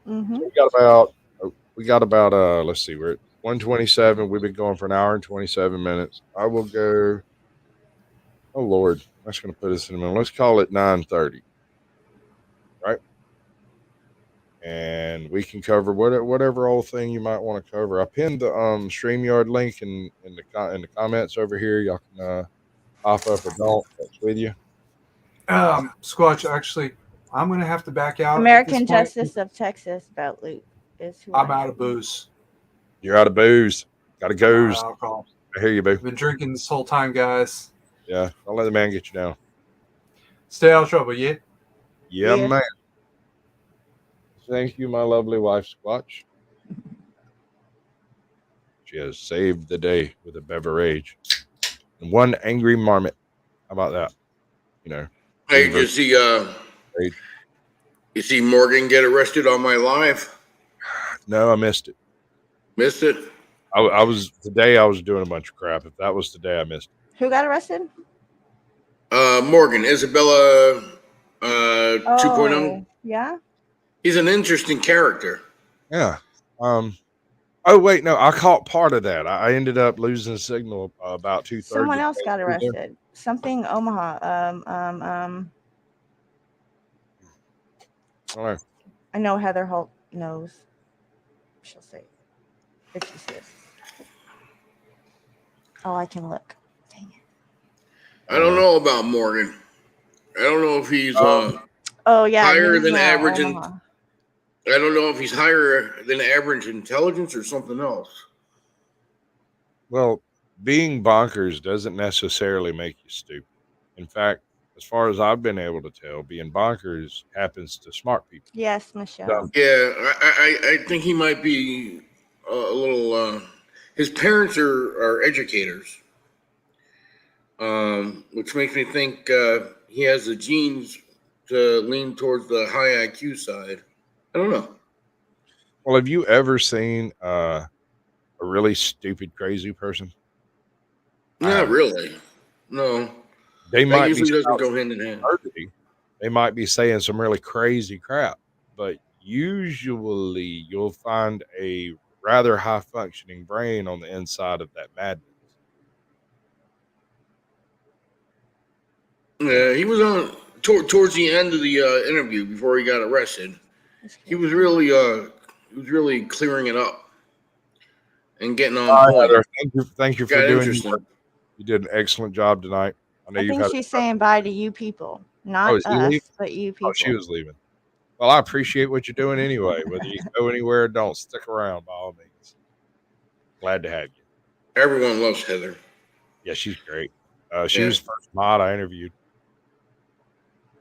mm-hmm. So we got about let's see, we're at 127. We've been going for an hour and 27 minutes. I will go. Oh Lord, that's going to put us in a minute. Let's call it 9:30, right? And we can cover whatever old thing you might want to cover. I pinned the StreamYard link in the comments over here. Y'all can pop up or don't. That's with you. Squatch, actually, I'm gonna have to back out. American at this point. Justice of Texas Belt Loop is who I'm I out am. of booze. You're out of booze. Got to I'm go. out of alcohol. I hear you, boo. I've been drinking this whole time, guys. Yeah, don't let the man get you down. Stay out of trouble, yeah? Yeah, Yeah. man. Thank you, my lovely wife, Squatch. She has saved the day with a beverage and one angry marmot. How about that? You know, Hey, Beaver rage. you see Morgan get arrested on my live? No, I missed it. Missed it? I was today. I was doing a bunch of crap. If that was today, I missed it. Who got arrested? Morgan, Isabella 2.0. Oh, yeah. He's an interesting character. Yeah. Oh wait, no, I caught part of that. I ended up losing signal about 2/3. Someone else got arrested. Something Omaha. All right. I know Heather Holt knows. She'll say if she says. Oh, I can look. Dang it. I don't know about Morgan. I don't know if he's Oh yeah, higher than Newsnail, average. Omaha. I don't know if he's higher than average intelligence or something else. Well, being bonkers doesn't necessarily make you stupid. In fact, as far as I've been able to tell, being bonkers happens to smart people. Yes, Michelle. Yeah, I think he might be a little. His parents are educators, which makes me think he has the genes to lean towards the high IQ side. I don't know. Well, have you ever seen a really stupid, crazy person? Not really. No. They That might be usually doesn't spouting go hand in hand. absurdity. They might be saying some really crazy crap, but usually you'll find a rather high functioning brain on the inside of that madness. Yeah, he was on towards the end of the interview before he got arrested. He was really clearing it up and getting on point. Heather, thank you for Got doing your interesting. work. You did an excellent job tonight. I know I you've think had. she's saying bye to you people, Oh, not is he leaving? us, but you Oh, she people. was leaving. Well, I appreciate what you're doing anyway. Whether you go anywhere or don't, stick around by all means. Glad to have you. Everyone loves Heather. Yeah, she's great. She Yeah. was the first mod I interviewed.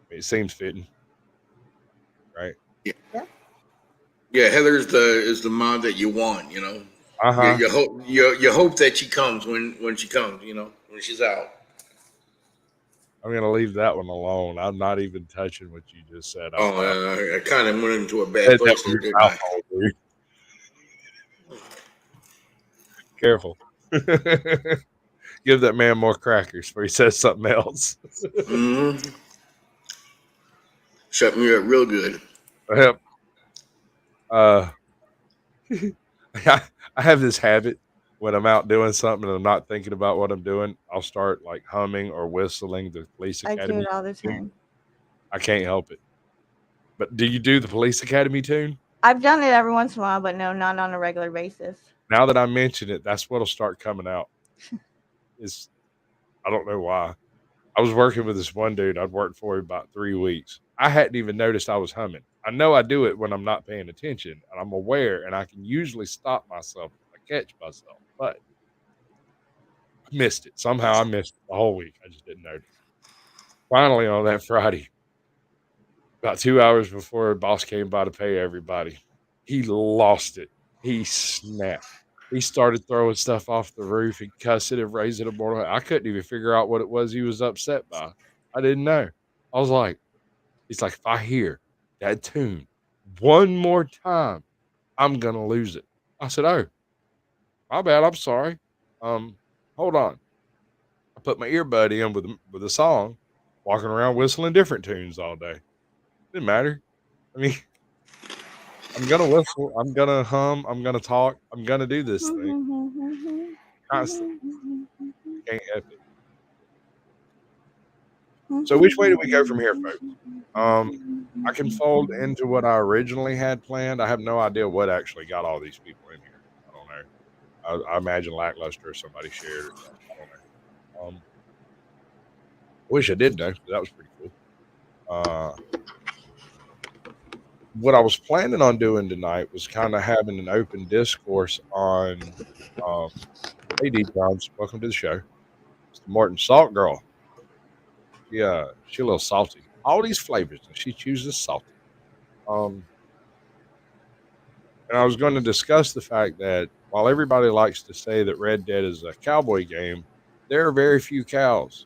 It seems fitting, right? Yeah, Heather is the mod that you want. You know, Uh you, huh. you hope you hope that she comes when she comes. You know, when she's out. I'm gonna leave that one alone. I'm not even touching what you just said out Oh, loud. I kind of went into a bad Said that place with there, your didn't mouth I? full, dude. Careful. Give that man more crackers before he says something else. Hmm. Shut me up real good. Yep. Uh, I, I have this habit when I'm out doing something and I'm not thinking about what I'm doing. I'll start like humming or whistling the Police I do Academy it all the tune. time. I can't help it. But do you do the Police Academy tune? I've done it every once in a while, but no, not on a regular basis. Now that I mention it, that's what'll start coming out. Is I don't know why. I was working with this one dude. I'd worked for him about 3 weeks. I hadn't even noticed I was humming. I know I do it when I'm not paying attention, and I'm aware, and I can usually stop myself if I catch myself. But I missed it. Somehow I missed it the whole week. I just didn't notice. Finally, on that Friday, about 2 hours before boss came by to pay everybody, he lost it. He snapped. He started throwing stuff off the roof and cussing and raising a more. I couldn't even figure out what it was he was upset by. I didn't know. I was like, he's like, if I hear that tune one more time, I'm gonna lose it. I said, oh, my bad. I'm sorry. Hold on. I put my earbud in with a song, walking around whistling different tunes all day. Didn't matter. I mean, I'm gonna whistle. I'm gonna hum. I'm gonna talk. I'm gonna do this thing constantly. Can't help it. So, which way do we go from here, folks? I can fold into what I originally had planned. I have no idea what actually got all these people in here. I don't know. I imagine lackluster or somebody shared or something. I don't know. I wish I did know. That was pretty cool. What I was planning on doing tonight was kind of having an open discourse on. Um, hey, D. Johns, welcome to the show. It's the Morton Salt Girl. Yeah, she's a little salty. All these flavors, and she chooses salty. Um, and I was going to discuss the fact that while everybody likes to say that Red Dead is a cowboy game, there are very few cows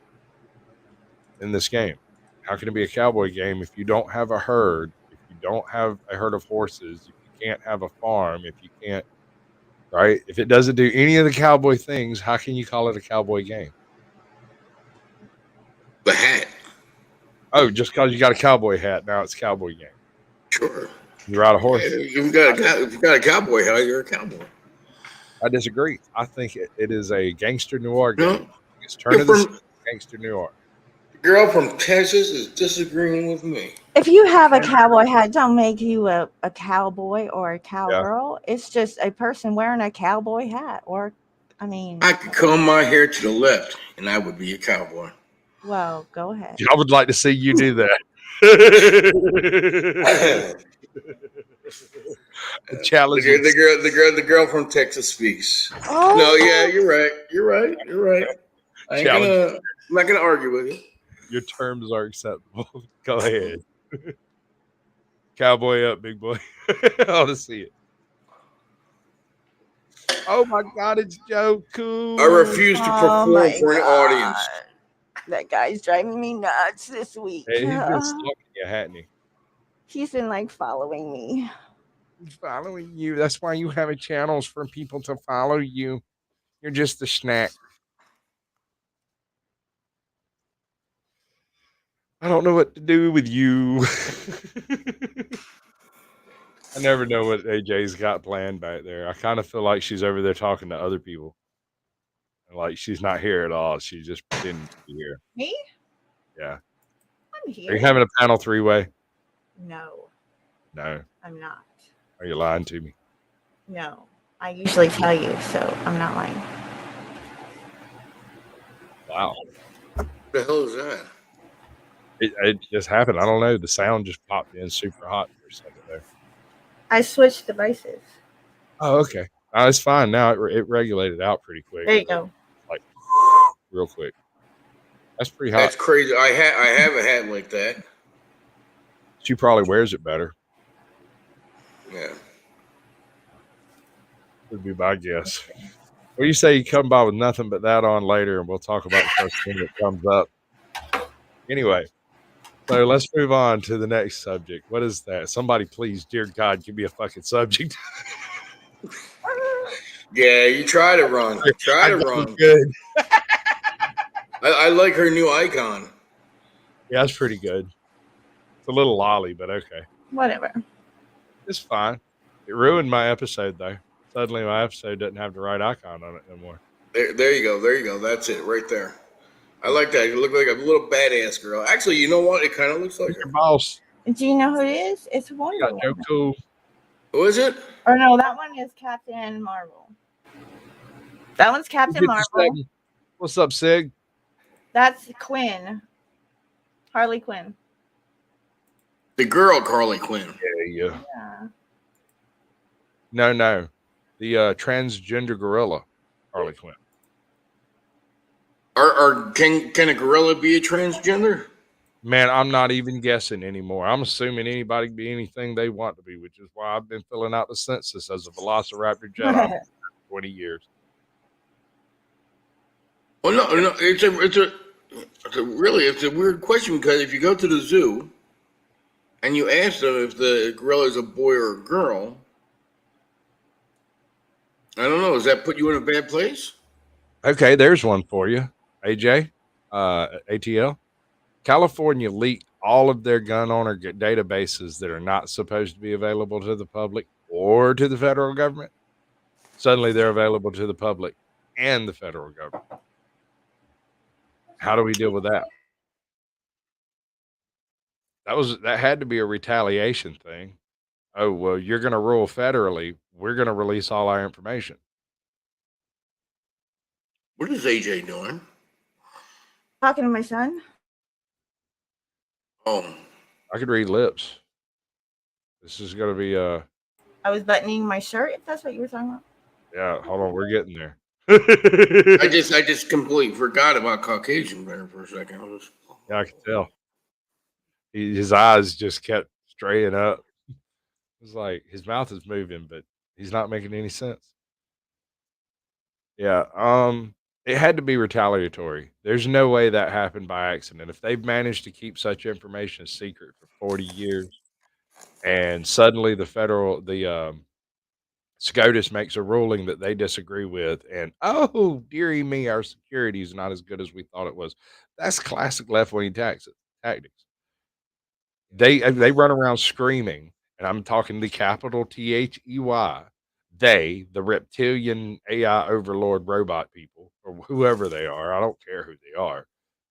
in this game. How can it be a cowboy game if you don't have a herd, if you don't have a herd of horses, if you can't have a farm, if you can't, right? If it doesn't do any of the cowboy things, how can you call it a cowboy game? The hat. Oh, just because you got a cowboy hat, now it's a cowboy game. Sure. You ride a Yeah, horse. if you got a cowboy hat, you're a cowboy. I disagree. I think it is a gangster noir game. No, It's turn you're of the from century gangster noir. the girl from Texas is disagreeing with me. If you have a cowboy hat, don't make you a cowboy or a Yeah. cowgirl. It's just a person wearing a cowboy hat. Or, I mean, I could comb my hair to the left, and I would be a cowboy. well, go ahead. I would like to see you do that. A challenge. The girl from Texas speaks. Oh, No, yeah, you're right. You're right. You're right. Challenge. I'm not gonna argue with you. Your terms are acceptable. Go ahead. Cowboy up, big boy. I want to see it. Oh my God, it's Joe Cool. I refuse to Oh perform my for an audience. that guy's driving me nuts this week. Hey, he's been stalking you, hadn't he? He's been like following me. He's following you. That's why you have channels for people to follow you. You're just a snack. I don't know what to do with you. I never know what AJ's got planned back there. I kind of feel like she's over there talking to other people. Like she's not here at all. She's just pretending to be here. Me? Yeah. I'm Are here. you having a panel 3-way? No, No. I'm not. Are you lying to me? No, I usually tell you, so I'm not lying. Wow. What the hell is that? It just happened. I don't know. The sound just popped in super hot for a second there. I switched devices. Oh, okay. It's fine now. It regulated out pretty quick. There you go. Like real quick. That's pretty That's hot. crazy. I have a hat like that. She probably wears it better. Yeah. Would be my guess. What do you say you come by with nothing but that on later, and we'll talk about the first thing that comes up. Anyway, so let's move on to the next subject. What is that? Somebody, please, dear God, give me a fucking subject. Yeah, you try to run. Try I to know run. it's good. I like her new icon. Yeah, that's pretty good. It's a little lolly, but okay. Whatever. It's fine. It ruined my episode, though. Suddenly, my episode doesn't have the right icon on it anymore. There you go. There you go. That's it right there. I like that. You look like a little badass girl. Actually, you know what? It kind of looks like Who's her. your boss? Do you know who it is? It's You Wonder got Joe Woman. Cool. Who is it? Or no, that one is Captain Marvel. That one's Captain Marvel. What's up, Sig? That's Quinn. Harley Quinn. The girl, Harley Quinn. Yeah. Yeah. No. The transgender gorilla, Harley Quinn. Can a gorilla be a transgender? Man, I'm not even guessing anymore. I'm assuming anybody can be anything they want to be, which is why I've been filling out the census as a Velociraptor Jedi for 20 years. Well, no. It's a weird question because if you go to the zoo and you ask them if the gorilla is a boy or a girl, I don't know. Does that put you in a bad place? Okay, there's one for you, AJ, ATL. California leaked all of their gun owner databases that are not supposed to be available to the public or to the federal government. Suddenly, they're available to the public and the federal government. How do we deal with that? That had to be a retaliation thing. Oh, well, you're going to rule federally. We're going to release all our information. What is AJ doing? Talking to my son. Oh, I could read lips. This is going to be I was buttoning my shirt, if that's what you were talking about. yeah, hold on, we're getting there. I just completely forgot about Caucasian there for a second. Yeah, I can tell. His eyes just kept straying up. It's like his mouth is moving, but he's not making any sense. Yeah, it had to be retaliatory. There's no way that happened by accident. If they've managed to keep such information secret for 40 years, and suddenly the SCOTUS makes a ruling that they disagree with, and oh, dearie me, our security is not as good as we thought it was. That's classic left-wing tactics. They run around screaming, and I'm talking the capital THEY. They, the reptilian AI overlord robot people, or whoever they are, I don't care who they are.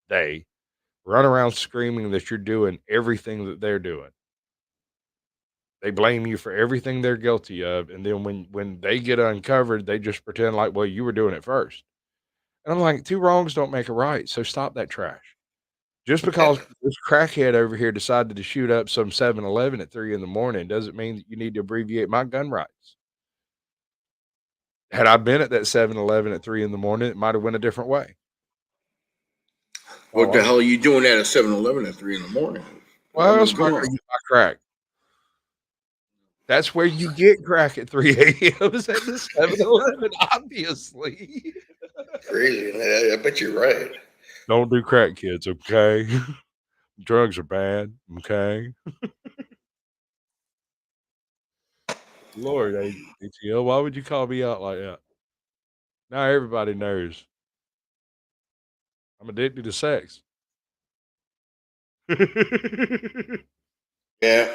They run around screaming that you're doing everything that they're doing. They blame you for everything they're guilty of, and then when they get uncovered, they just pretend like, well, you were doing it first. And I'm like, two wrongs don't make a right, so stop that trash. Just because this crackhead over here decided to shoot up some 7-Eleven at 3 in the morning doesn't mean that you need to abbreviate my gun rights. Had I been at that 7-Eleven at 3 in the morning, it might have went a different way. What the hell are you doing at a 7-Eleven at 3 in the morning? Well, else am I going to get my crack? That's where you get crack at 3 a.m. is at the 7-Eleven, obviously. Crazy. I bet you're right. Don't do crack, kids, okay? Drugs are bad, okay? Lord, ATL, why would you call me out like that? Now everybody knows. I'm addicted to sex. Yeah.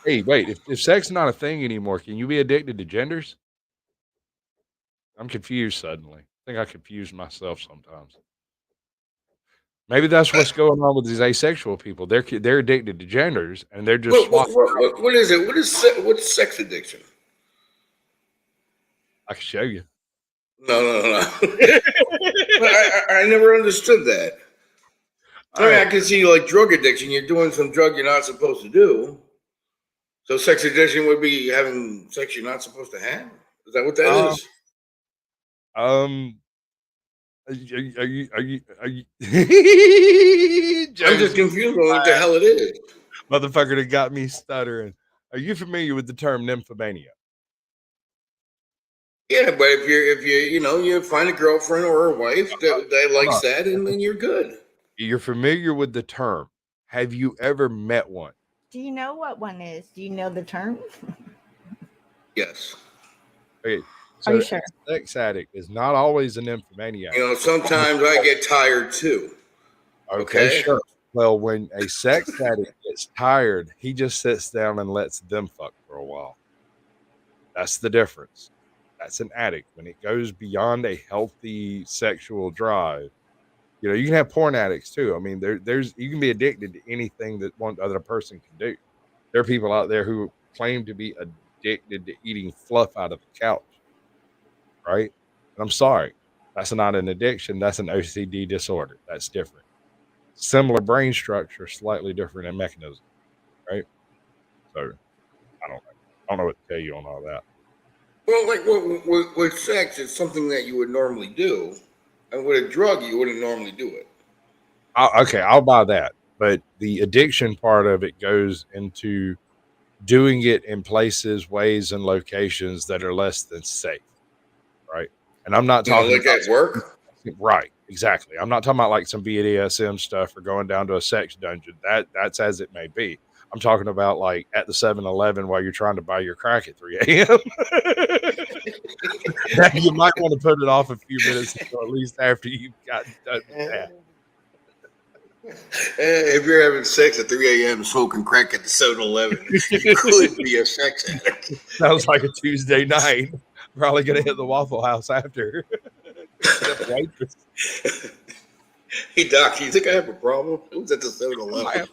Hey, wait, if sex is not a thing anymore, can you be addicted to genders? I'm confused suddenly. I think I confuse myself sometimes. Maybe that's what's going on with these asexual people. They're addicted to genders, and they're just swapping. What is it? What's sex addiction? I can show you. No. I never understood that. I mean, I can see like drug addiction. You're doing some drug you're not supposed to do. So sex addiction would be having sex you're not supposed to have. Is that what that is? Are you I'm just confused on what the hell it is. motherfucker that got me stuttering? Are you familiar with the term nymphomania? Yeah, but if you find a girlfriend or a wife that likes that, and then you're good. You're familiar with the term. Have you ever met one? Do you know what one is? Do you know the term? Yes. Okay. Are you sure? A sex addict is not always an nymphomaniac. Sometimes I get tired too. Okay, sure. Well, when a sex addict gets tired, he just sits down and lets them fuck for a while. That's the difference. That's an addict. When it goes beyond a healthy sexual drive, you can have porn addicts too. I mean, there's you can be addicted to anything that one other person can do. There are people out there who claim to be addicted to eating fluff out of the couch, right? And I'm sorry, that's not an addiction. That's an OCD disorder. That's different. Similar brain structure, slightly different in mechanism, right? So I don't know what to tell you on all that. Well, like with sex, it's something that you would normally do, and with a drug, you wouldn't normally do it. Okay, I'll buy that. But the addiction part of it goes into doing it in places, ways, and locations that are less than safe, right? And I'm not talking like at work. Right, exactly. I'm not talking about like some BDSM stuff or going down to a sex dungeon. That's as it may be. I'm talking about like at the 7-Eleven while you're trying to buy your crack at 3 a.m. You might want to put it off a few minutes until at least after you've gotten done with that. If you're having sex at 3 a.m. smoking crack at the 7-Eleven, you could be a sex addict. Sounds like a Tuesday night. Probably going to hit the Waffle House after. Hey, Doc, you think I have a problem? It was at the 7-Eleven.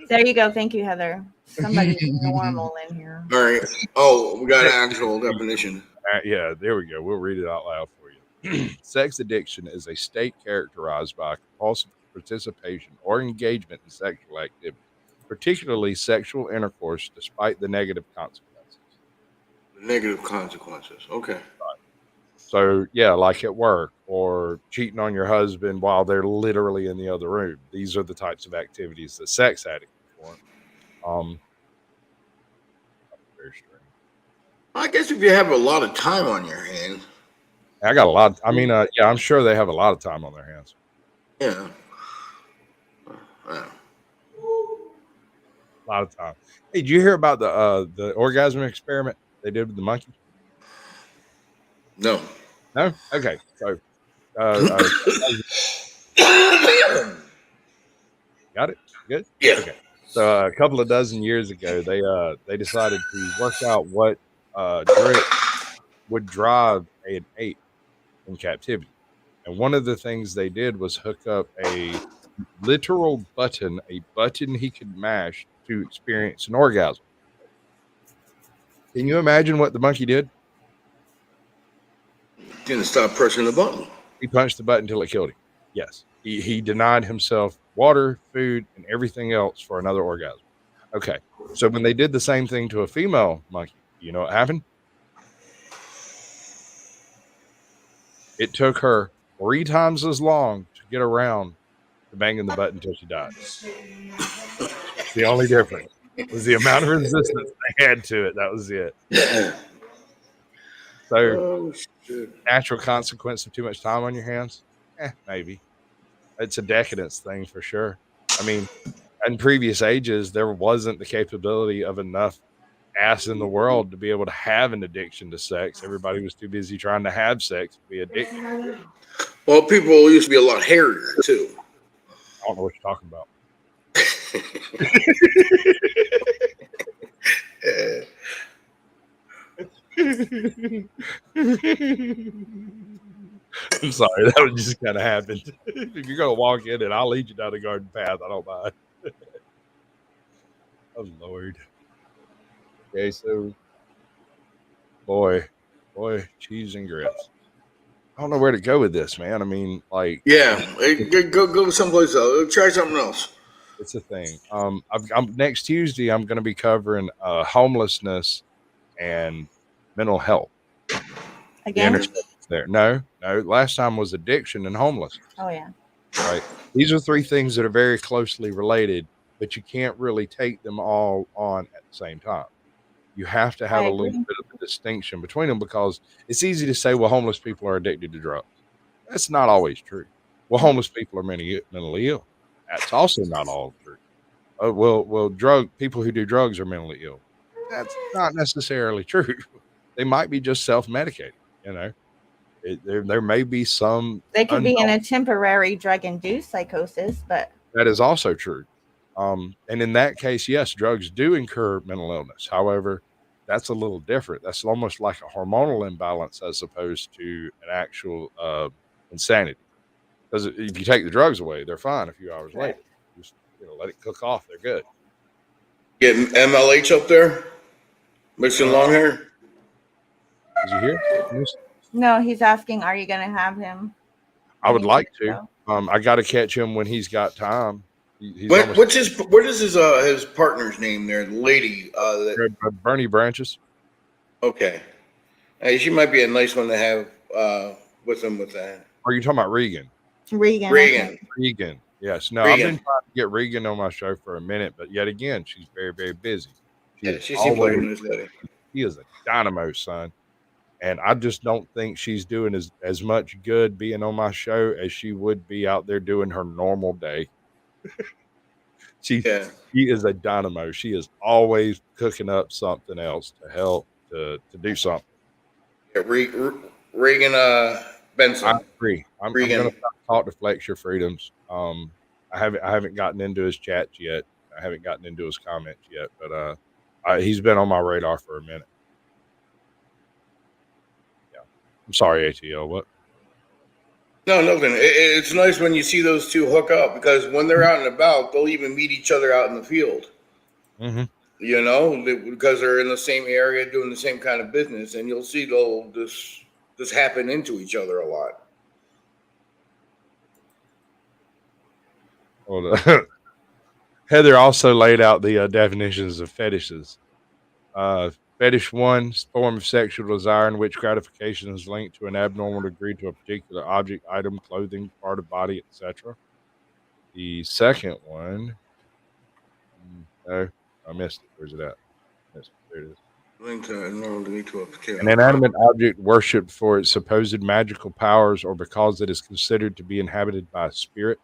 There you go. Thank you, Heather. Somebody's normal in here. All right. Oh, we got an actual definition. Yeah, there we go. We'll read it out loud for you. Sex addiction is a state characterized by compulsive participation or engagement in sexual activity, particularly sexual intercourse, despite the negative consequences. Negative consequences. Okay. Right. So, yeah, like at work or cheating on your husband while they're literally in the other room. These are the types of activities that sex addicts perform. Very strange. I guess if you have a lot of time on your hands. I got a lot. I mean, yeah, I'm sure they have a lot of time on their hands. Yeah. A lot of time. Hey, did you hear about the orgasm experiment they did with the monkey? No. No? Okay. So, got it? Good? Yeah. Okay. So, a couple of dozen years ago, they decided to work out what drip would drive an ape in captivity. And one of the things they did was hook up a literal button, a button he could mash to experience an orgasm. Can you imagine what the monkey did? Didn't stop pressing the button. He punched the button until it killed him. Yes. He denied himself water, food, and everything else for another orgasm. Okay. So when they did the same thing to a female monkey, you know what happened? It took her 3 times as long to get around to banging the button until she died. The only difference was the amount of resistance they had to it. That was it. So, natural consequence of too much time on your hands? Maybe. It's a decadence thing for sure. I mean, in previous ages, there wasn't the capability of enough ass in the world to be able to have an addiction to sex. Everybody was too busy trying to have sex to be addicted. Well, people used to be a lot hairier, too. I don't know what you're talking about. I'm sorry, that was just kind of happened. If you're gonna walk in and I'll lead you down the garden path, I don't mind. Oh Lord. Okay, so boy, cheese and grits. I don't know where to go with this, man. I mean, like, Yeah, go someplace else. Try something else. it's a thing. I'm next Tuesday. I'm going to be covering homelessness and mental health. The Again? intersections there. No. Last time was addiction and homelessness. Oh yeah. Right. These are three things that are very closely related, but you can't really take them all on at the same time. You have to have I a little agree. bit of a distinction between them because it's easy to say, well, homeless people are addicted to drugs. That's not always true. Well, homeless people are mentally ill. That's also not all true. Drug people who do drugs are mentally ill. That's not necessarily true. They might be just self-medicating. You know, there may be some They could be in unhealth a temporary drug-induced psychosis, but that is also true. And in that case, yes, drugs do incur mental illness. However, that's a little different. That's almost like a hormonal imbalance as opposed to an actual insanity. Because if you take the drugs away, they're fine a few hours later. correct. Just let it cook off. They're good. Getting MLH up there, missing Uh, long hair. is he here? Yes. No, he's asking, are you gonna have him I when would you do like the to. show? I got to catch him when he's got time. He's almost What is his partner's name there? The lady. Bernie Branches. Okay. Hey, she might be a nice one to have with him with that. Are you talking about Regan? Regan, I Reagan. think. Regan. Yes. No, I've been Regan. trying to get Regan on my show for a minute, but yet again, she's very, very busy. She Yeah, is she seems like a always, nice lady. she is a dynamo, son. And I just don't think she's doing as much good being on my show as she would be out there doing her normal day. She Yeah. she is a dynamo. She is always cooking up something else to help to do something. Yeah, Reagan I Benson. agree. I'm gonna Regan. talk to Flex Your Freedoms. I haven't gotten into his chats yet. I haven't gotten into his comments yet, but he's been on my radar for a minute. Yeah. I'm sorry, ATL. What? No, nothing. It's nice when you see those two hook up because when they're out and about, they'll even meet each other out in the field. Mm-hmm. Because they're in the same area doing the same kind of business, and you'll see they'll just happen into each other a lot. Well, Heather also laid out the definitions of fetishes. Fetish one, form of sexual desire in which gratification is linked to an abnormal degree to a particular object, item, clothing, part of body, etc. The second one, no, I missed it. Where's it at? Missed it. There it is. Linked to a normal degree to a An particular. inanimate object worshipped for its supposed magical powers or because it is considered to be inhabited by a spirit.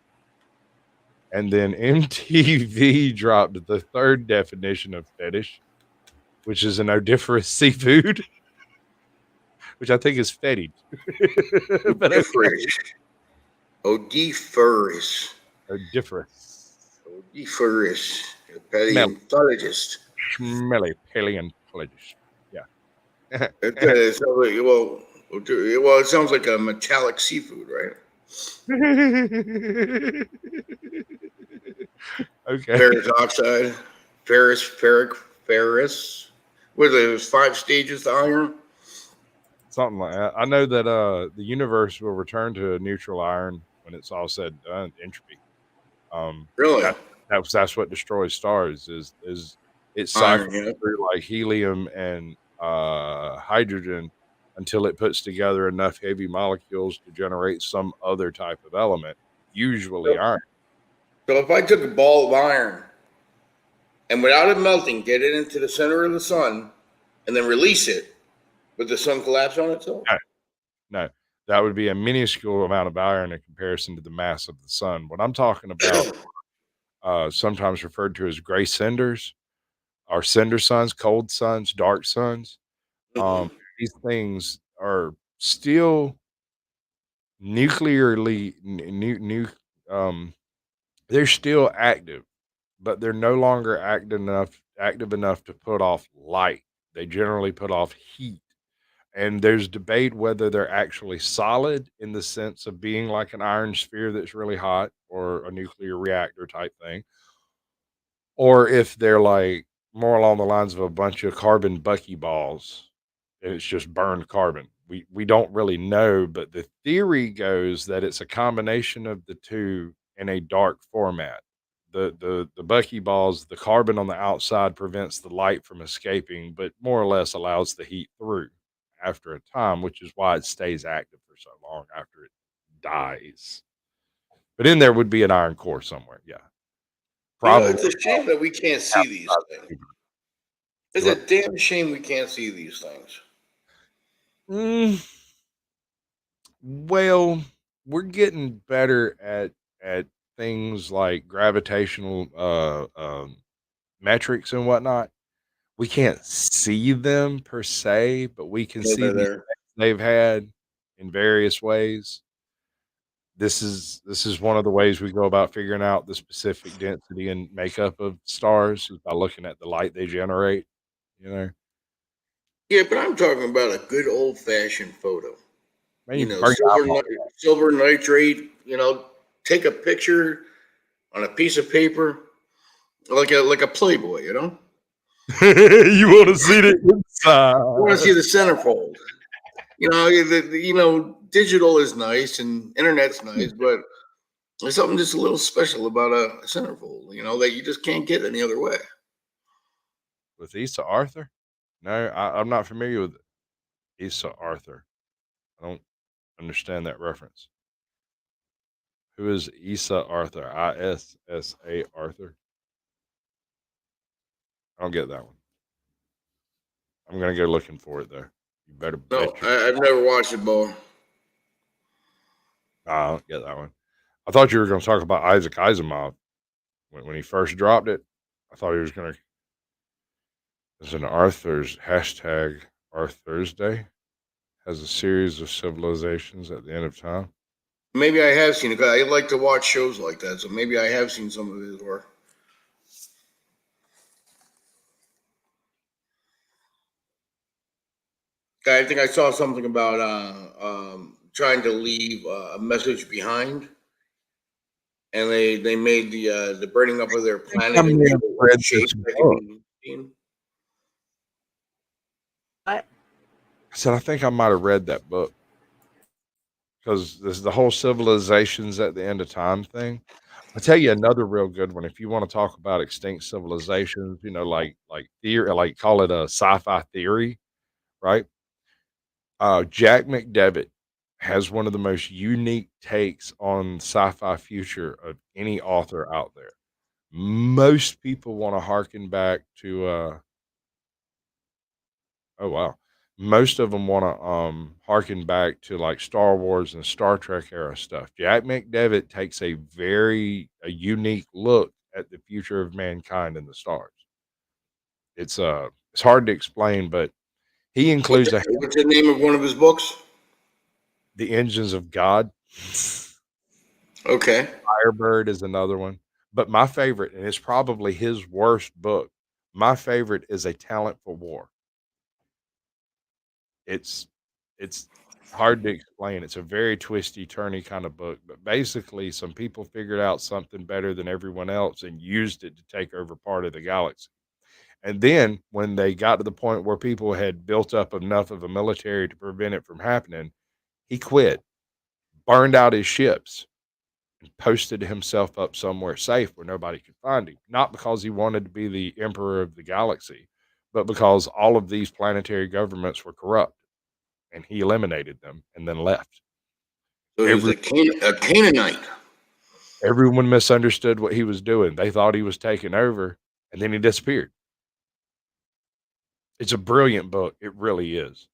And then MTV dropped the third definition of fetish, which is an odoriferous seafood, which I think is fetid. But okay. Odiferous. Odoriferous. Odiferous. A Smell, paleontologist. smelly paleontologist. Yeah. It sounds like, it sounds like a metallic seafood, right? Okay. Ferrous oxide, ferrous. What are those 5 stages to iron? Something like that. I know that the universe will return to a neutral iron when it's all said and done, entropy. Really? That's what destroys stars is it Iron, cycles yeah. through like helium and hydrogen until it puts together enough heavy molecules to generate some other type of element, usually iron. So if I took a ball of iron and without it melting, get it into the center of the sun and then release it, would the sun collapse on itself? No, that would be a minuscule amount of iron in comparison to the mass of the sun. What I'm talking about, sometimes referred to as gray cinders, or cinder suns, cold suns, dark suns. Um, these things are still nuclearly um, they're still active, but they're no longer active enough to put off light. They generally put off heat. And there's debate whether they're actually solid in the sense of being like an iron sphere that's really hot or a nuclear reactor type thing, or if they're like more along the lines of a bunch of carbon buckyballs and it's just burned carbon. We don't really know, but the theory goes that it's a combination of the two in a dark format. The buckyballs, the carbon on the outside prevents the light from escaping, but more or less allows the heat through after a time, which is why it stays active for so long after it dies. But in there would be an iron core somewhere. Yeah. Probably. It's a shame that we can't see these things. It's a damn shame we can't see these things. Well, we're getting better at things like gravitational metrics and whatnot. We can't see them per se, but we can see They're the there. effects they've had in various ways. This is one of the ways we go about figuring out the specific density and makeup of stars is by looking at the light they generate. You know, Yeah, but I'm talking about a good old fashioned photo. man, You you know, burn your eyeball. silver nitrate. You know, take a picture on a piece of paper, like a Playboy. You know, You want to see the I want to inside. see the centerfold. You know, digital is nice and internet's nice, but there's something just a little special about a centerfold. You know, that you just can't get any other way. With Issa Arthur? No, I'm not familiar with Issa Arthur. I don't understand that reference. Who is Issa Arthur? ISSA Arthur? I don't get that one. I'm gonna go looking for it though. You better No, bet your I've never watched it, Bo. I don't get that one. I thought you were gonna talk about Isaac Asimov when he first dropped it. I thought he was gonna there's an Arthur's hashtag Arth Thursday has a series of civilizations at the end of time. Maybe I have seen it. 'Cause I like to watch shows like that, so maybe I have seen some of his work. I think I saw something about trying to leave a message behind, and they made the burning up of their planet I may into have a read shape this that could book. be seen. What? I said I think I might have read that book because this is the whole civilizations at the end of time thing. I'll tell you another real good one. If you want to talk about extinct civilizations, like theory, like call it a sci-fi theory, right? Jack McDevitt has one of the most unique takes on sci-fi future of any author out there. Most people want to harken back to oh wow. Most of them want to harken back to like Star Wars and Star Trek era stuff. Jack McDevitt takes a unique look at the future of mankind and the stars. It's hard to explain, but he includes What's the name of one of his books? the engines of God. Okay. Firebird is another one. But my favorite, and it's probably his worst book, my favorite is A Talent for War. It's it's hard to explain. It's a very twisty, turny kind of book, but basically some people figured out something better than everyone else and used it to take over part of the galaxy. And then when they got to the point where people had built up enough of a military to prevent it from happening, he quit, burned out his ships, and posted himself up somewhere safe where nobody could find him. Not because he wanted to be the emperor of the galaxy, but because all of these planetary governments were corrupt and he eliminated them and then left. So he was Every, a Canaanite. everyone misunderstood what he was doing. They thought he was taking over and then he disappeared. It's a brilliant book. It really is.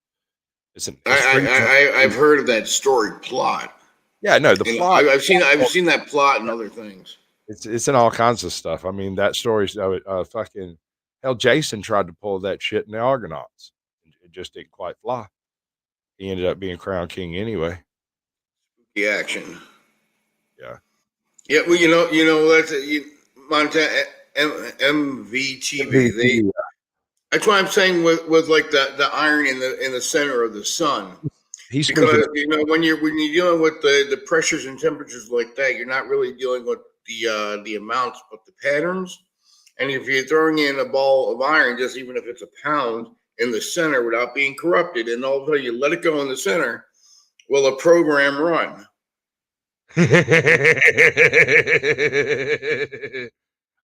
It's free. I've heard of that story plot. Yeah, no, the And plot. I've seen that plot and other things. It's in all kinds of stuff. I mean, that story. Fucking hell, Jason tried to pull that shit in the Argonauts. It just didn't quite fly. He ended up being crowned king anyway. The action. Yeah. Yeah, well, that's Montana MVTV. MVP, That's why I'm saying with like the iron in the center of the sun. He's speaking. Because when you're dealing with the pressures and temperatures like that, you're not really dealing with the amounts, but the patterns. And if you're throwing in a ball of iron, just even if it's a pound in the center without being corrupted, and all of a sudden you let it go in the center, will a program run?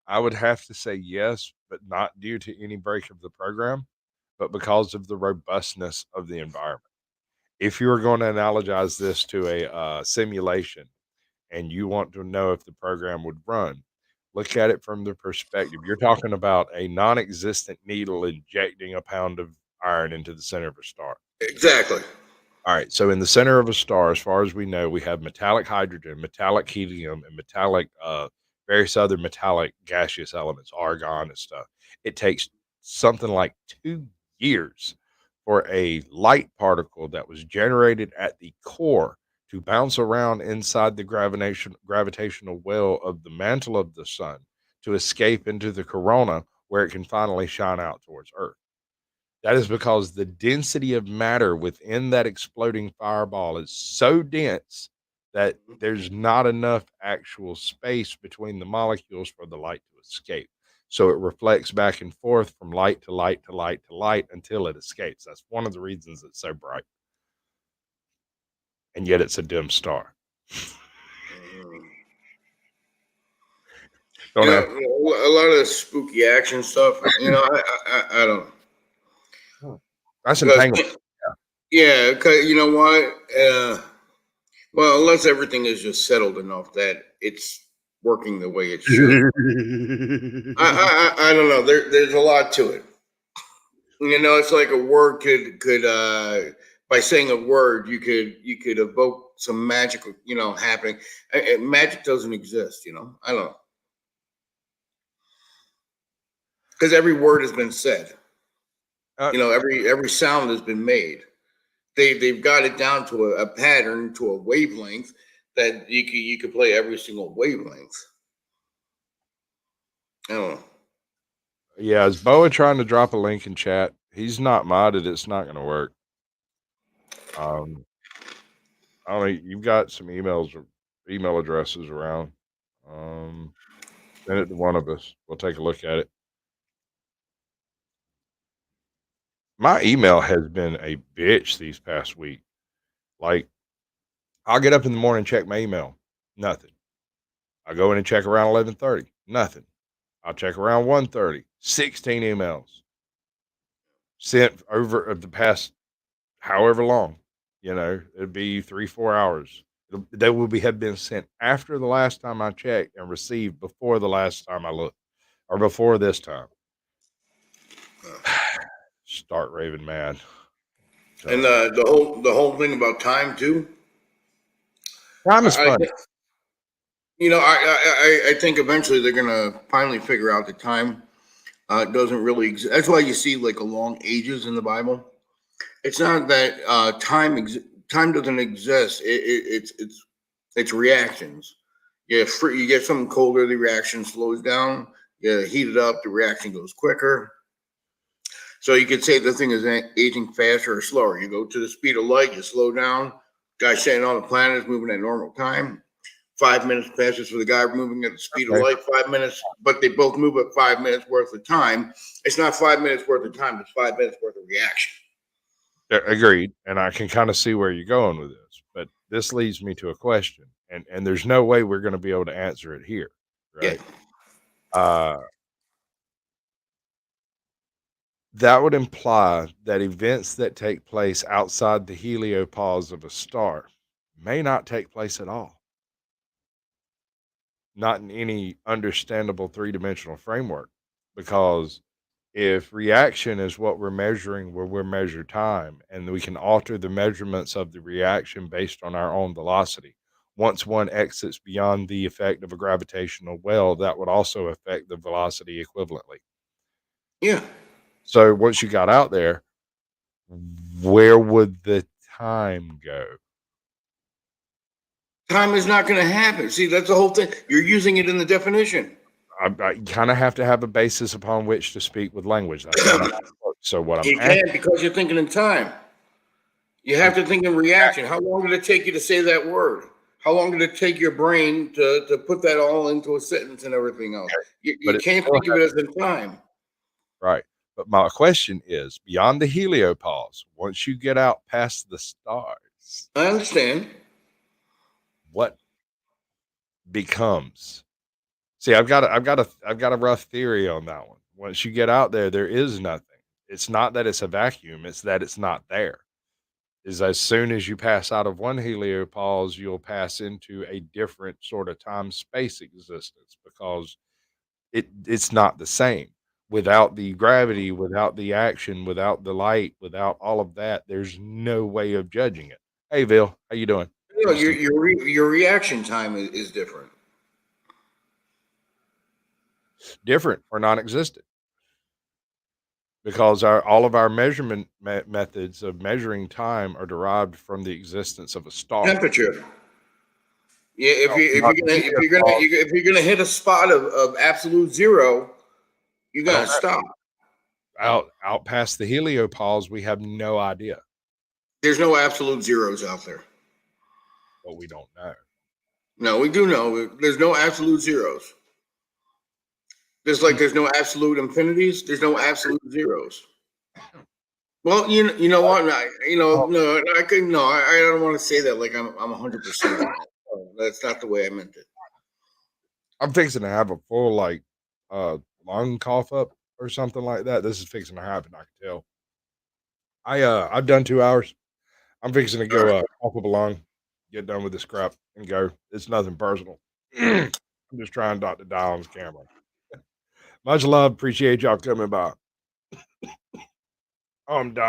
I would have to say yes, but not due to any break of the program, but because of the robustness of the environment. If you were going to analogize this to a simulation and you want to know if the program would run, look at it from the perspective. You're talking about a non existent needle injecting a pound of iron into the center of a star. Exactly. All right. So in the center of a star, as far as we know, we have metallic hydrogen, metallic helium, and metallic various other metallic gaseous elements, argon and stuff. It takes something like 2 years for a light particle that was generated at the core to bounce around inside the gravitational well of the mantle of the sun to escape into the corona where it can finally shine out towards Earth. That is because the density of matter within that exploding fireball is so dense that there's not enough actual space between the molecules for the light to escape. So it reflects back and forth from light to light to light to light until it escapes. That's one of the reasons it's so bright. And yet it's a dim star. Don't You have know, a lot of the spooky action stuff. I don't. that's Because, entanglement. yeah, because you know what? Well, unless everything is just settled enough that it's working the way it should. I don't know. There's a lot to it. It's like a word could by saying a word you could evoke some magic happening. Magic doesn't exist. I don't know, because every word has been said. Every sound has been made. They've got it down to a pattern, to a wavelength that you could play every single wavelength. I don't know. Yeah, is Boa trying to drop a link in chat? He's not modded. It's not going to work. I don't know. You've got some emails or email addresses around. Send it to one of us. We'll take a look at it. My email has been a bitch these past week. Like, I'll get up in the morning and check my email. Nothing. I go in and check around 11:30. Nothing. I'll check around 1:30. 16 emails sent over of the past however long. It'd be 3-4 hours. They will have been sent after the last time I checked and received before the last time I looked, or before this time. Start raving mad. And the whole thing about time too. Time is I, fun. I think eventually they're gonna finally figure out that time doesn't really exist. That's why you see like a long ages in the Bible. It's not that time doesn't exist. It's reactions. You get something colder, the reaction slows down. You heat it up, the reaction goes quicker. So you could say the thing is aging faster or slower. You go to the speed of light, you slow down. Guy standing on the planet is moving at normal time. 5 minutes passes for the guy moving at the speed of light. 5 minutes, but they both move at 5 minutes worth of time. It's not 5 minutes worth of time. It's 5 minutes worth of reaction. Agreed. And I can kind of see where you're going with this, but this leads me to a question, and there's no way we're going to be able to answer it here, right? Yeah. That would imply that events that take place outside the heliopause of a star may not take place at all. Not in any understandable three-dimensional framework, because if reaction is what we're measuring where we measure time, and we can alter the measurements of the reaction based on our own velocity, once one exits beyond the effect of a gravitational well, that would also affect the velocity equivalently. Yeah. So once you got out there, where would the time go? Time is not going to happen. See, that's the whole thing. You're using it in the definition. I kind of have to have a basis upon which to speak with language. That's not how it works. So what I'm You asking, can't because you're thinking in time. You have to think in reaction. How long did it take you to say that word? How long did it take your brain to put that all into a sentence and everything else? You but it can't still think of it as in time. right. But my question is, beyond the heliopause, once you get out past the stars, I understand. what becomes? See, I've got a rough theory on that one. Once you get out there, there is nothing. It's not that it's a vacuum; it's that it's not there. Is as soon as you pass out of one heliopause, you'll pass into a different sort of time space existence because it's not the same. Without the gravity, without the action, without the light, without all of that, there's no way of judging it. Hey, Bill, how you doing? You know, Good to see you. your reaction time is different. Different or non-existent because all of our measurement methods of measuring time are derived from the existence of a star. Temperature. Yeah, No, not the heliopause. if you're gonna hit a spot of absolute zero, you're I gonna don't have stop. out past the heliopause. We have no idea, There's no absolute zeros out there. but we don't know. No, we do know there's no absolute zeros. Just like there's no absolute infinities, there's no absolute zeros. Well, you know what? No, I could no, I don't want to say that like I'm 100% on that. No, that's not the way I meant it. I'm fixing to have a full lung cough up or something like that. This is fixing to happen. I can tell. I've done 2 hours. I'm fixing to All go right. cough up a lung, get done with this crap, and go. It's nothing personal. I'm just trying not to die on camera. Much love. Appreciate y'all coming by. Oh, I'm dying.